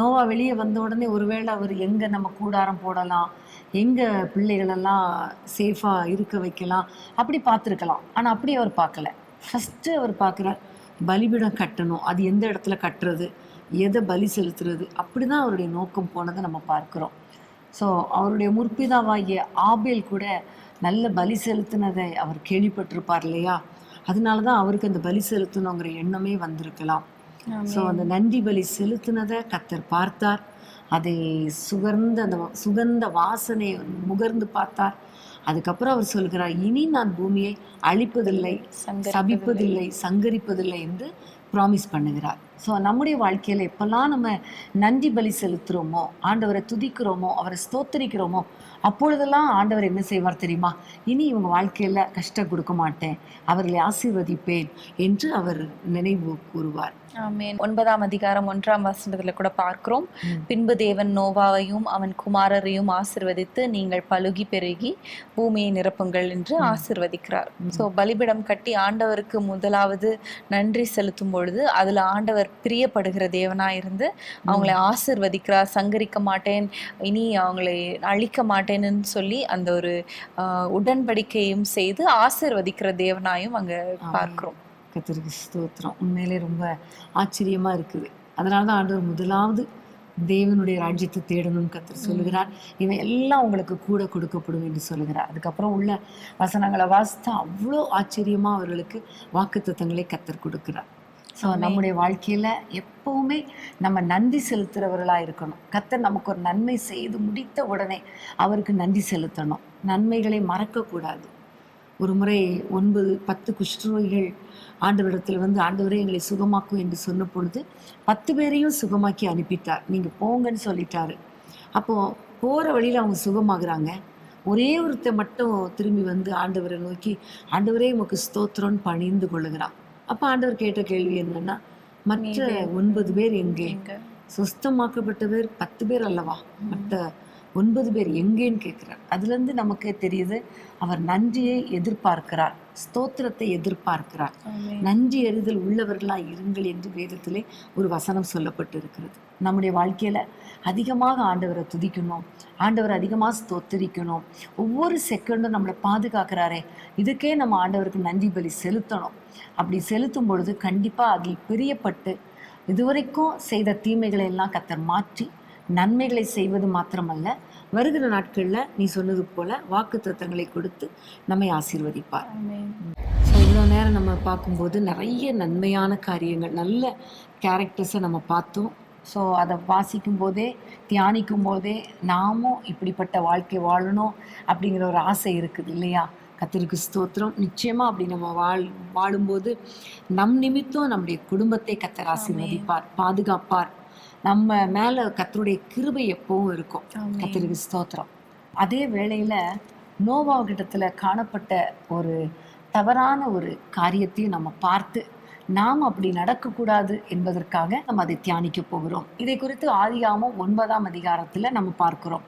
நோவா வெளியே வந்த உடனே ஒருவேளை அவர் எங்கே நம்ம கூடாரம் போடலாம், எங்கே பிள்ளைகளெல்லாம் சேஃபாக இருக்க வைக்கலாம் அப்படி பார்த்துருக்கலாம். ஆனால் அப்படி அவர் பார்க்கல. ஃபஸ்ட்டு அவர் பார்க்குறார் பலிபீடம் கட்டணும், அது எந்த இடத்துல கட்டுறது, எதை பலி செலுத்துறது, அப்படி தான் அவருடைய நோக்கம் போனதை நம்ம பார்க்குறோம். ஸோ அவருடைய முற்பிதாவாகிய ஆபேல் கூட நல்ல பலி செலுத்தினதை அவர் கேள்விப்பட்டிருப்பார் இல்லையா? அதனால தான் அவருக்கு அந்த பலி செலுத்தணுங்கிற எண்ணமே வந்திருக்கலாம். ஸோ அந்த நன்றி பலி செலுத்தினதை கர்த்தர் பார்த்தார். அதை சுகந்த வாசனை முகர்ந்து பார்த்தார். அதுக்கப்புறம் அவர் சொல்கிறார், இனி நான் பூமியை அழிப்பதில்லை, சபிப்பதில்லை, சங்கரிப்பதில்லை என்று ப்ராமிஸ் பண்ணுகிறார். ஸோ நம்முடைய வாழ்க்கையில் எப்பெல்லாம் நம்ம நன்றி பலி செலுத்துகிறோமோ, ஆண்டவரை துதிக்கிறோமோ, அவரை ஸ்தோத்தரிக்கிறோமோ, அப்பொழுதெல்லாம் ஆண்டவர் என்ன செய்வார் தெரியுமா? இனி இவங்க வாழ்க்கையில் கஷ்டம் கொடுக்க மாட்டேன், அவர்களை ஆசீர்வதிப்பேன் என்று அவர் நினைவு கூறுவார். ஆமென். 9ஆம் அதிகாரம் 1ஆம் வசனத்துல கூட பார்க்கிறோம், பின்பு தேவன் நோவாவையும் அவன் குமாரரையும் ஆசிர்வதித்து நீங்கள் பலுகி பெருகி பூமியை நிரப்புங்கள் என்று ஆசிர்வதிக்கிறார். ஸோ பலிபீடம் கட்டி ஆண்டவருக்கு முதலாவது நன்றி செலுத்தும் பொழுது அதுல ஆண்டவர் பிரியப்படுகிற தேவனா இருந்து அவங்களை ஆசிர்வதிக்கிறார். சங்கரிக்க மாட்டேன், இனி அவங்களை அழிக்க மாட்டேன்னு சொல்லி அந்த ஒரு உடன்படிக்கையும் செய்து ஆசிர்வதிக்கிற தேவனாயும் அங்க பார்க்கிறோம். கர்த்தருக்கு ஸ்தோத்திரம். உண்மையிலே ரொம்ப ஆச்சரியமா இருக்குது. அதனால தான் ஆண்டவர் முதலாவது தேவனுடைய ராஜ்யத்தை தேடணும்னு கர்த்தர் சொல்லுகிறார். இவன் எல்லாம் உங்களுக்கு கூட கொடுக்கப்படும் என்று சொல்லுகிறார். அதுக்கப்புறம் உள்ள வசனங்களை வாசித்தா அவ்வளோ ஆச்சரியமா அவர்களுக்கு வாக்குத்தத்தங்களை கர்த்தர் கொடுக்கிறார். ஸோ நம்முடைய வாழ்க்கையில எப்பவுமே நம்ம நன்றி செலுத்துறவர்களாக இருக்கணும். கர்த்தர் நமக்கு ஒரு நன்மை செய்து முடித்த உடனே அவருக்கு நன்றி செலுத்தணும். நன்மைகளை மறக்கக்கூடாது. ஒரு முறை 9-10 குஷ்டரோகிகள் ஆண்டவரிடத்தில் வந்து, ஆண்டவரே எங்களை சுகமாக்கும் என்று சொன்ன பொழுது 10 பேரையும் சுகமாக்கி அனுப்பிட்டார். நீங்கள் போங்கன்னு சொல்லிட்டாரு. அப்போது போகிற வழியில் அவங்க சுகமாகறாங்க. ஒரே ஒருத்தர் மட்டும் திரும்பி வந்து ஆண்டவரை நோக்கி, ஆண்டவரே உமக்கு ஸ்தோத்திரம்னு பணிந்து கொள்ளுகிறான். அப்போ ஆண்டவர் கேட்ட கேள்வி என்னன்னா, மற்ற 9 பேர் எங்கே? சுஸ்தமாக்கப்பட்ட பேர் 10 பேர் அல்லவா, மற்ற 9 பேர் எங்கேன்னு கேட்குறார். அதுலேருந்து நமக்கு தெரியுது, அவர் நன்றியை எதிர்பார்க்கிறார், ஸ்தோத்திரத்தை எதிர்பார்க்கிறார். நன்றி எறிதல் உள்ளவர்களாக இருங்கள் என்று வேதத்திலே ஒரு வசனம் சொல்லப்பட்டு இருக்கிறது. நம்முடைய வாழ்க்கையில் அதிகமாக ஆண்டவரை துதிக்கணும், ஆண்டவரை அதிகமாக ஸ்தோத்திரிக்கணும். ஒவ்வொரு செகண்டும் நம்மளை பாதுகாக்கிறாரே, இதுக்கே நம்ம ஆண்டவருக்கு நன்றி பலி செலுத்தணும். அப்படி செலுத்தும் பொழுது கண்டிப்பாக அதில் பிரியப்பட்டு இதுவரைக்கும் செய்த தீமைகளை எல்லாம் கர்த்தர் மாற்றி நன்மைகளை செய்வது மாத்திரமல்ல, வருகிற நாட்களில் நீ சொன்னது போல வாக்குத்தத்தங்களை கொடுத்து நம்மை ஆசீர்வதிப்பார். ஸோ இவ்வளோ நேரம் நம்ம பார்க்கும்போது நிறைய நன்மையான காரியங்கள், நல்ல கேரக்டர்ஸை நம்ம பார்த்தோம். ஸோ அதை வாசிக்கும் போதே, தியானிக்கும் போதே நாமும் இப்படிப்பட்ட வாழ்க்கை வாழணும் அப்படிங்கிற ஒரு ஆசை இருக்குது இல்லையா? கர்த்தருக்கு ஸ்தோத்திரம். நிச்சயமாக அப்படி நம்ம வாழும்போது நம் நிமித்தம் நம்முடைய குடும்பத்தை கர்த்தர் ஆசீர்வதிப்பார், பாதுகாப்பார். நம்ம மேலே கர்த்தருடைய கிருபை எப்பவும் இருக்கும். கர்த்தருக்கு ஸ்தோத்திரம். அதே வேளையில் நோவாவிடத்தில் காணப்பட்ட ஒரு தவறான ஒரு காரியத்தையும் நம்ம பார்த்து நாம் அப்படி நடக்கக்கூடாது என்பதற்காக நம்ம அதை தியானிக்க போகிறோம். இதை குறித்து ஆதியாகமம் 9ஆம் அதிகாரத்தில் நம்ம பார்க்கிறோம்.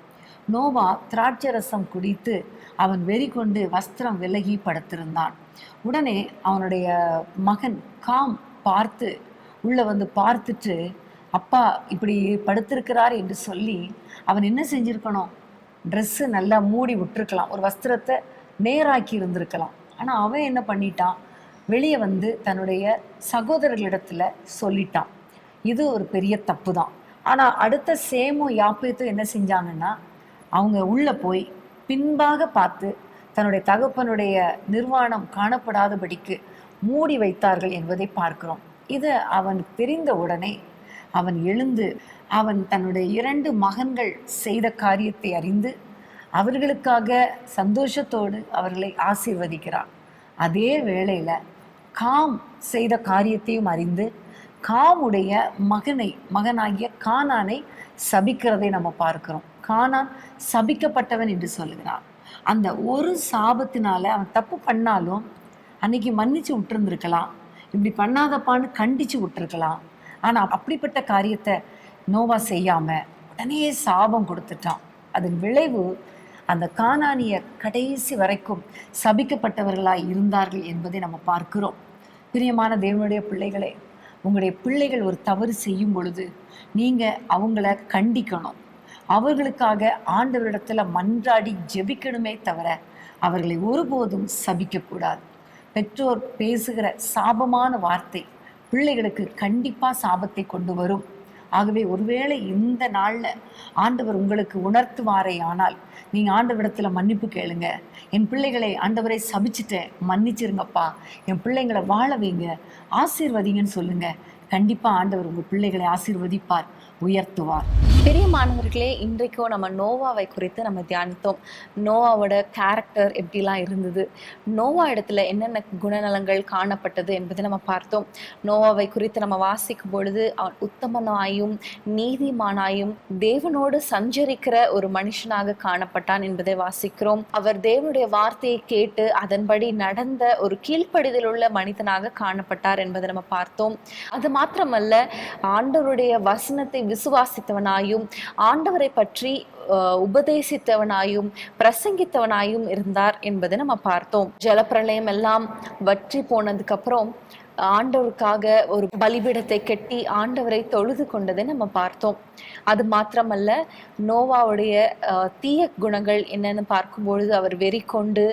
நோவா திராட்சை ரசம் குடித்து அவன் வெறி கொண்டு வஸ்திரம் விலகி படுத்திருந்தான். உடனே அவனுடைய மகன் காம் பார்த்து உள்ளே வந்து பார்த்துட்டு அப்பா இப்படி படுத்திருக்கிறார் என்று சொல்லி அவன் என்ன செஞ்சிருக்கணும்? ட்ரெஸ்ஸு நல்லா மூடி விட்டுருக்கலாம், ஒரு வஸ்திரத்தை நேராக்கி இருந்திருக்கலாம். ஆனால் அவன் என்ன பண்ணிட்டான்? வெளியே வந்து தன்னுடைய சகோதரர்களிடத்துல சொல்லிட்டான். இது ஒரு பெரிய தப்பு தான். ஆனால் அடுத்த சேமும் யாப்பேத்தும் என்ன செஞ்சாங்கன்னா, அவங்க உள்ளே போய் பின்பாக பார்த்து தன்னுடைய தகப்பனுடைய நிர்வாணம் காணப்படாதபடிக்கு மூடி வைத்தார்கள் என்பதை பார்க்கிறோம். இது அவனுக்கு தெரிந்த உடனே அவன் எழுந்து அவன் தன்னுடைய 2 மகன்கள் செய்த காரியத்தை அறிந்து அவர்களுக்காக சந்தோஷத்தோடு அவர்களை ஆசீர்வதிக்கிறான். அதே வேளையில் காம் செய்த காரியத்தையும் அறிந்து காமுடைய மகனாகிய கானானை சபிக்கிறதை நம்ம பார்க்கிறோம். கானான் சபிக்கப்பட்டவன் என்று சொல்லுகிறான். அந்த ஒரு சாபத்தினால அவன் தப்பு பண்ணாலும் அன்னைக்கு மன்னிச்சு விட்டுருந்துருக்கலாம், இப்படி பண்ணாதப்பான்னு கண்டிச்சு விட்டுருக்கலாம். ஆனால் அப்படிப்பட்ட காரியத்தை நோவா செய்யாம உடனே சாபம் கொடுத்துட்டான். அதன் விளைவு அந்த கானானிய கடைசி வரைக்கும் சபிக்கப்பட்டவர்களாய் இருந்தார்கள் என்பதை நம்ம பார்க்கிறோம். பிரியமான தேவனுடைய பிள்ளைகளே, உங்களுடைய பிள்ளைகள் ஒரு தவறு செய்யும் பொழுது நீங்க அவங்கள கண்டிக்கணும். அவர்களுக்காக ஆண்டவரிடத்துல மன்றாடி ஜெபிக்கணுமே தவிர அவர்களை ஒருபோதும் சபிக்கக்கூடாது. பெற்றோர் பேசுகிற சாபமான வார்த்தை பிள்ளைகளுக்கு கண்டிப்பா சாபத்தை கொண்டு வரும். ஆகவே ஒருவேளை இந்த நாள்ல ஆண்டவர் உங்களுக்கு உணர்த்துவாரே ஆனால் நீங்க ஆண்டவரிடத்துல மன்னிப்பு கேளுங்க. என் பிள்ளைகளை ஆண்டவரை சபிச்சுட்டேன், மன்னிச்சிருங்கப்பா, என் பிள்ளைங்களை வாழ வைங்க, ஆசீர்வதிங்கன்னு சொல்லுங்க. கண்டிப்பா ஆண்டவர் உங்க பிள்ளைகளை ஆசீர்வதிப்பார், உயர்த்துவார். பெரியமானவர்களே, இன்றைக்கும் நம்ம நோவாவை குறித்து நம்ம தியானித்தோம். நோவாவோட கேரக்டர் எப்படிலாம் இருந்தது, நோவா இடத்துல என்னென்ன குணநலங்கள் காணப்பட்டது என்பதை நம்ம பார்த்தோம். நோவாவை குறித்து நம்ம வாசிக்கும் பொழுது அவன் உத்தமனாயும் நீதிமானாயும் தேவனோடு சஞ்சரிக்கிற ஒரு மனுஷனாக காணப்பட்டான் என்பதை வாசிக்கிறோம். அவர் தேவனுடைய வார்த்தையை கேட்டு அதன்படி நடந்த ஒரு கீழ்ப்படிதல் உள்ள மனிதனாக காணப்பட்டார் என்பதை நம்ம பார்த்தோம். அது மாத்திரமல்ல, ஆண்டவருடைய வசனத்தை விசுவாசித்தவனாயும் ஆண்டவரை பற்றி உபதேசித்தவனாயும் பிரசங்கித்தவனாயும் இருந்தார் என்பதை நம்ம பார்த்தோம். ஜலப்பிரளயம் எல்லாம் வற்றி போனதுக்கு அப்புறம் ஆண்டவருக்காக ஒரு பலிபீடத்தை கட்டி ஆண்டவரை தொழுது கொண்டதை நம்ம பார்த்தோம். அது மாத்திரமல்ல, நோவாவுடைய தீய குணங்கள் என்னன்னு பார்க்கும்பொழுது அவர் வெறி கொண்டு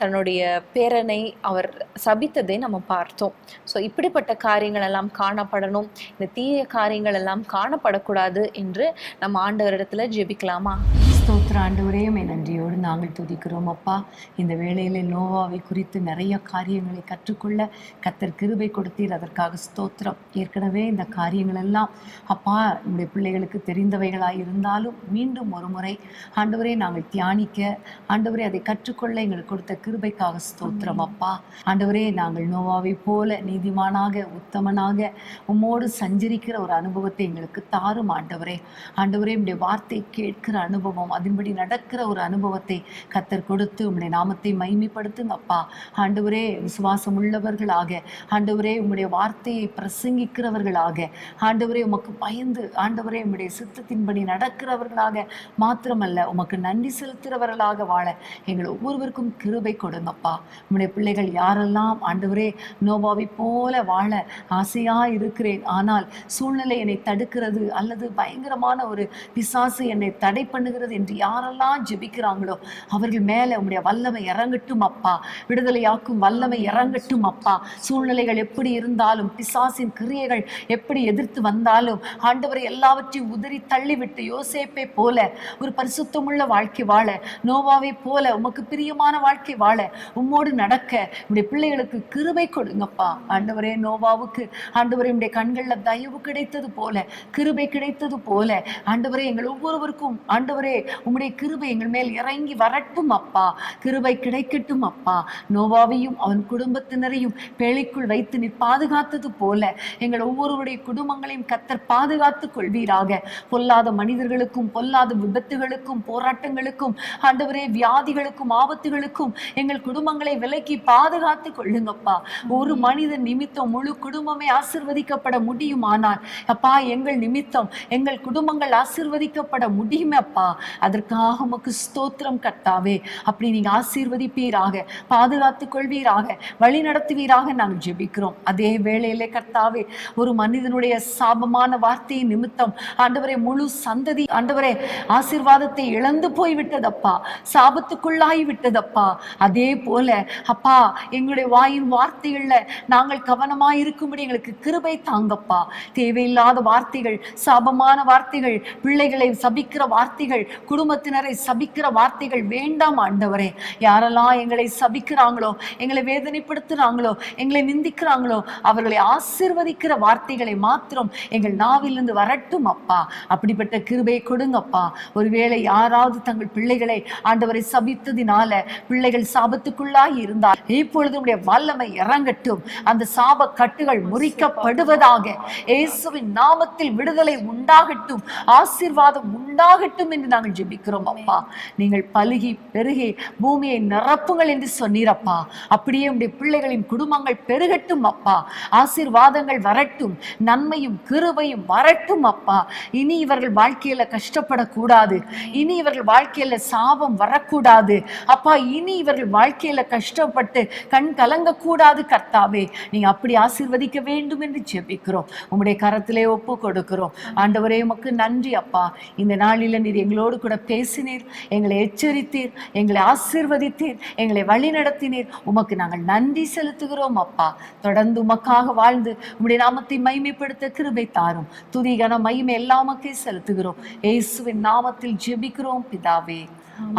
தன்னுடைய பேரனை அவர் சபித்ததை நம்ம பார்த்தோம். ஸோ இப்படிப்பட்ட காரியங்கள் எல்லாம் காணப்படணும், இந்த தீய காரியங்கள் எல்லாம் காணப்படக்கூடாது என்று நம்ம ஆண்டவரிடத்துல ஜெபிக்கலாமா? ஸ்தோத்திர ஆண்டவரே, நன்றியோடு நாங்கள் துதிக்கிறோம் அப்பா. இந்த வேளையில நோவாவை குறித்து நிறைய காரியங்களை கற்றுக்கொள்ள கர்த்தர் கிருபை கொடுத்தீர், அதற்காக ஸ்தோத்திரம். ஏற்கனவே இந்த காரியங்கள் எல்லாம் அப்பா நம்முடைய பிள்ளைகளுக்கு தெரிந்தவைகளாய் இருந்தாலும் மீண்டும் ஒரு முறை ஆண்டவரே நாங்கள் தியானிக்க, ஆண்டவரே அதை கற்றுக்கொள்ள எங்களுக்கு கொடுத்த கிருபைக்காக ஸ்தோத்திரம் அப்பா. ஆண்டவரே, நாங்கள் நோவாவை போல நீதிமானாக உத்தமனாக உம்மோடு சஞ்சரிக்கிற ஒரு அனுபவத்தை எங்களுக்கு தாரும் ஆண்டவரே. ஆண்டவரே, உம்முடைய வார்த்தை கேட்கிற அனுபவம், அதன்படி நடக்கிற ஒரு அனுபவத்தை கர்த்தர் கொடுத்து உம்முடைய நாமத்தை மகிமைப்படுத்துங்க அப்பா. ஆண்டவரே, விசுவாசம் உள்ளவர்களாக, ஆண்டவரே உம்முடைய வார்த்தையை பிரசங்கிக்கிறவர்களாக, ஆண்டவரே உமக்கு பயந்து, ஆண்டவரே உம்முடைய சித்தத்தின்படி நடக்கிறவர்களாக மாத்திரமல்ல உமக்கு நன்றி செலுத்துகிறவர்களாக வாழ எங்கள் ஒவ்வொருவருக்கும் கிருபை கொடுங்கப்பா. உம்முடைய பிள்ளைகள் யாரெல்லாம் ஆண்டவரே நோவாவை போல வாழ ஆசையா இருக்கிறேன், ஆனால் சூழ்நிலை என்னை தடுக்கிறது அல்லது பயங்கரமான ஒரு பிசாசு என்னை தடை பண்ணுகிறது என்று யாரெல்லாம் ஜெபிக்கிறாங்களோ அவர்கள் மேல உம்முடைய வல்லமை இறங்கட்டும் அப்பா. விடுதலையாக்கும் வல்லமை இறங்கட்டும் அப்பா. சூழ்நிலைகள் எப்படி இருந்தாலும், பிசாசின் கிரியைகள் எப்படி எதிர்த்து வந்தாலும் ஆண்டவரை எல்லாவற்றையும் உதறி தள்ளிவிட்டு யோசேப்பை போல ஒரு பரிசுத்தமுள்ள வாழ்க்கை வாழ, நோவாவை போல உமக்கு பிரியமான வாழ்க்கை வாழ, உம்மோடு நடக்க உடைய பிள்ளைகளுக்கு கிருபை கொடுங்கப்பா. ஆண்டவரே, நோவாவுக்கு ஆண்டவரே உடைய கண்கள்ல தயவு கிடைத்தது போல, கிருபை கிடைத்தது போல, ஆண்டவரே எங்கள் ஒவ்வொருவருக்கும் ஆண்டவரே உம்முடைய கிருபை எங்கள் மேல் இறங்கி வரட்டும் அப்பா. கிருபை கிடைக்கட்டும் அப்பா. நோவாவையும் அவன் குடும்பத்தினரையும் பேழைக்குள் வைத்து நீ பாதுகாத்தது போல எங்கள் ஒவ்வொருவருடைய குடும்பங்களையும் கர்த்தர் பாதுகாத்துக் கொள்வீராக. பொல்லாத மனிதர்களுக்கும் பொல்லாத விபத்துகளுக்கும் போராட்டங்களுக்கும் ஆண்டவரே வியாதிகளுக்கும் ஆபத்துகளுக்கும் எங்கள் குடும்பங்களை விலக்கி பாதுகாத்து கொள்ளுங்கப்பா. ஒரு மனிதன் நிமித்தம் முழு குடும்பமே ஆசீர்வதிக்கப்பட முடியுமானால் அப்பா, எங்கள் நிமித்தம் எங்கள் குடும்பங்கள் ஆசீர்வதிக்கப்பட முடியுமே அப்பா. அதற்காக உமக்கு ஸ்தோத்திரம் கர்த்தாவே. அப்படி நீங்க ஆசீர்வதிப்பீராக, பாதுகாத்துக் கொள்வீராக, வழி நடத்துவீராக நாங்கள் ஜெபிக்கிறோம். அதே வேளையிலே கர்த்தாவே, ஒரு மனிதனுடைய சாபமான வார்த்தையின் நிமித்தம் ஆண்டவரே முழு சந்ததி ஆண்டவரே ஆசீர்வாதத்தை இழந்து போய் விட்டதப்பா, சாபத்துக்குள்ளாகி விட்டதப்பா. அதே போல அப்பா, எங்களுடைய வாயின் வார்த்தைகள்ல நாங்கள் கவனமாய் இருக்கும்படி எங்களுக்கு கிருபை தாங்கப்பா. தேவையில்லாத வார்த்தைகள், சாபமான வார்த்தைகள், பிள்ளைகளை சபிக்கிற வார்த்தைகள், குடும்பத்தினரை சபிக்கிற வார்த்தைகள் வேண்டாம் ஆண்டவரே. யாரெல்லாம் எங்களை சபிக்கிறாங்களோ, எங்களை வேதனைப்படுத்துறாங்களோ, எங்களை நிந்திக்கிறாங்களோ, அவர்களை ஆசீர்வதிக்கிற வார்த்தைகளை மாத்திரம் எங்கள் நாவிலிருந்து வரட்டும் அப்பா. அப்படிப்பட்ட கிருபையை கொடுங்கப்பா. ஒருவேளை யாராவது தங்கள் பிள்ளைகளை ஆண்டவரை சபித்ததினால பிள்ளைகள் சாபத்துக்குள்ளாகி இருந்தால் இப்பொழுது உடைய வல்லமை இறங்கட்டும். அந்த சாப கட்டுகள் முறிக்கப்படுவதாக. இயேசுவின் நாமத்தில் விடுதலை உண்டாகட்டும், ஆசீர்வாதம் உண்டாகட்டும் என்று நாங்கள் ஜெபிக்கிறோம் அப்பா. நீங்கள் பலுகி பெருகி பூமியை நிரப்புங்கள் என்று சொன்னீரப்பா. அப்படியே உடைய பிள்ளைகளின் குடும்பங்கள் பெருகட்டும் அப்பா. ஆசீர்வாதங்கள் வரட்டும், நன்மையும் கிருபையும் வரட்டும் அப்பா. இனி இவர்கள் வாழ்க்கையில கஷ்டப்படக்கூடாது, இனி இவர்கள் வாழ்க்கையில சாபம் வரக்கூடாது அப்பா. இனி இவர்கள் வாழ்க்கையில கஷ்டப்பட்டு கண் கலங்க கூடாது கர்த்தாவே. நீங்க அப்படி ஆசீர்வதிக்க வேண்டும் என்று ஜெபிக்கிறோம். உம்முடைய கரத்திலே ஒப்பு கொடுக்கிறோம் ஆண்டவரே. உமக்கு நன்றி அப்பா. இந்த நாளில நீர் எங்களோடு கூட பேசினீர், எங்களை எச்சரித்தீர், எங்களை ஆசீர்வதித்தீர், எங்களை வழி நடத்தினீர். உமக்கு நாங்கள் நன்றி செலுத்துகிறோம் அப்பா. தொடர்ந்து உமக்காக வாழ்ந்து உம்முடைய நாமத்தை மகிமைப்படுத்த கிருபை தாரும். துதி கன மகிமை எல்லாம் உமக்கே செலுத்துகிறோம். இயேசுவின் நாமத்தில் ஜெபிக்கிறோம் பிதாவே.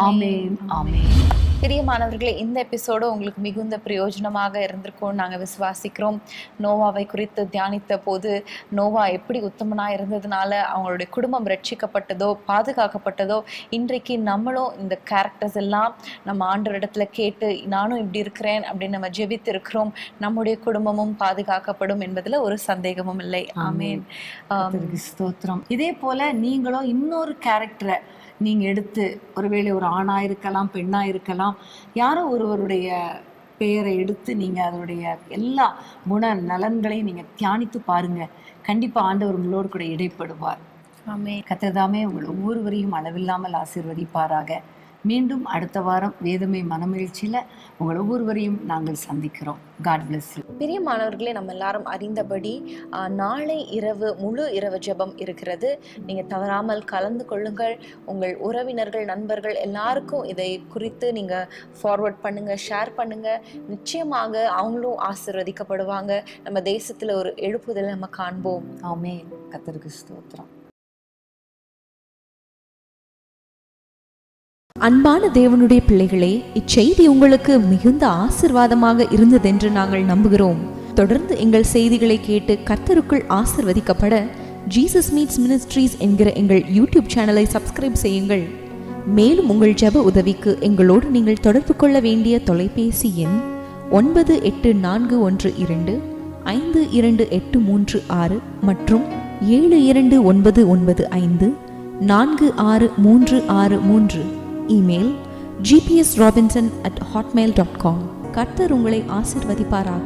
ஆமென், ஆமென். பிரியமானவர்களே, இந்த எபிசோடு உங்களுக்கு மிகுந்த பிரயோஜனமாக இருந்திருக்கும் நாங்கள் விசுவாசிக்கிறோம். நோவாவை குறித்து தியானித்த போது நோவா எப்படி உத்தமனாக இருந்ததுனால அவங்களுடைய குடும்பம் ரட்சிக்கப்பட்டதோ, பாதுகாக்கப்பட்டதோ, இன்றைக்கு நம்மளும் இந்த கேரக்டர்ஸ் எல்லாம் நம்ம ஆண்டவரிடத்துல கேட்டு நானும் இப்படி இருக்கிறேன் அப்படின்னு நம்ம ஜெபித்து இருக்கிறோம். நம்முடைய குடும்பமும் பாதுகாக்கப்படும் என்பதுல ஒரு சந்தேகமும் இல்லை. ஆமென். ஸ்தோத்திரம். இதே போல நீங்களும் இன்னொரு கேரக்டரை நீங்கள் எடுத்து, ஒருவேளை ஒரு ஆணாக இருக்கலாம், பெண்ணாக இருக்கலாம், யாரோ ஒருவருடைய பெயரை எடுத்து நீங்கள் அதனுடைய எல்லா குண நலன்களையும் நீங்கள் தியானித்து பாருங்கள். கண்டிப்பாக ஆண்டவர் உங்களோடு கூட இடைப்படுவார். ஆமென். கர்த்தர் உங்கள் ஒவ்வொருவரையும் அளவில்லாமல் ஆசீர்வதிப்பாராக. மீண்டும் அடுத்த வாரம் வேதமே மனமகிழ்ச்சியில் உங்கள் ஒவ்வொருவரையும் நாங்கள் சந்திக்கிறோம். God bless you. பிரியமானவர்களே, நம்ம எல்லாரும் அறிந்தபடி நாளை இரவு முழு இரவு ஜெபம் இருக்கிறது. நீங்கள் தவறாமல் கலந்து கொள்ளுங்கள். உங்கள் உறவினர்கள், நண்பர்கள் எல்லாருக்கும் இதை குறித்து நீங்கள் ஃபார்வர்ட் பண்ணுங்கள், ஷேர் பண்ணுங்கள். நிச்சயமாக அவங்களும் ஆசீர்வதிக்கப்படுவாங்க. நம்ம தேசத்தில் ஒரு எழுப்புதலை நம்ம காண்போம். ஆமென். கர்த்தருக்கு ஸ்தோத்திரம். அன்பான தேவனுடைய பிள்ளைகளே, இச்செய்தி உங்களுக்கு மிகுந்த ஆசீர்வாதமாக இருந்ததென்று நாங்கள் நம்புகிறோம். தொடர்ந்து எங்கள் செய்திகளை கேட்டு கர்த்தருக்குள் ஆசீர்வதிக்கப்பட ஜீசஸ் மீட்ஸ் மினிஸ்ட்ரீஸ் என்கிற எங்கள் யூடியூப் சேனலை சப்ஸ்கிரைப் செய்யுங்கள். மேலும் உங்கள் ஜெப உதவிக்கு எங்களோடு நீங்கள் தொடர்பு கொள்ள வேண்டிய தொலைபேசி எண் 9842252836 மற்றும் 7299546363. Email gpsrobinson@hotmail.com. கர்த்தர் உங்களை ஆசீர்வதிப்பாராக.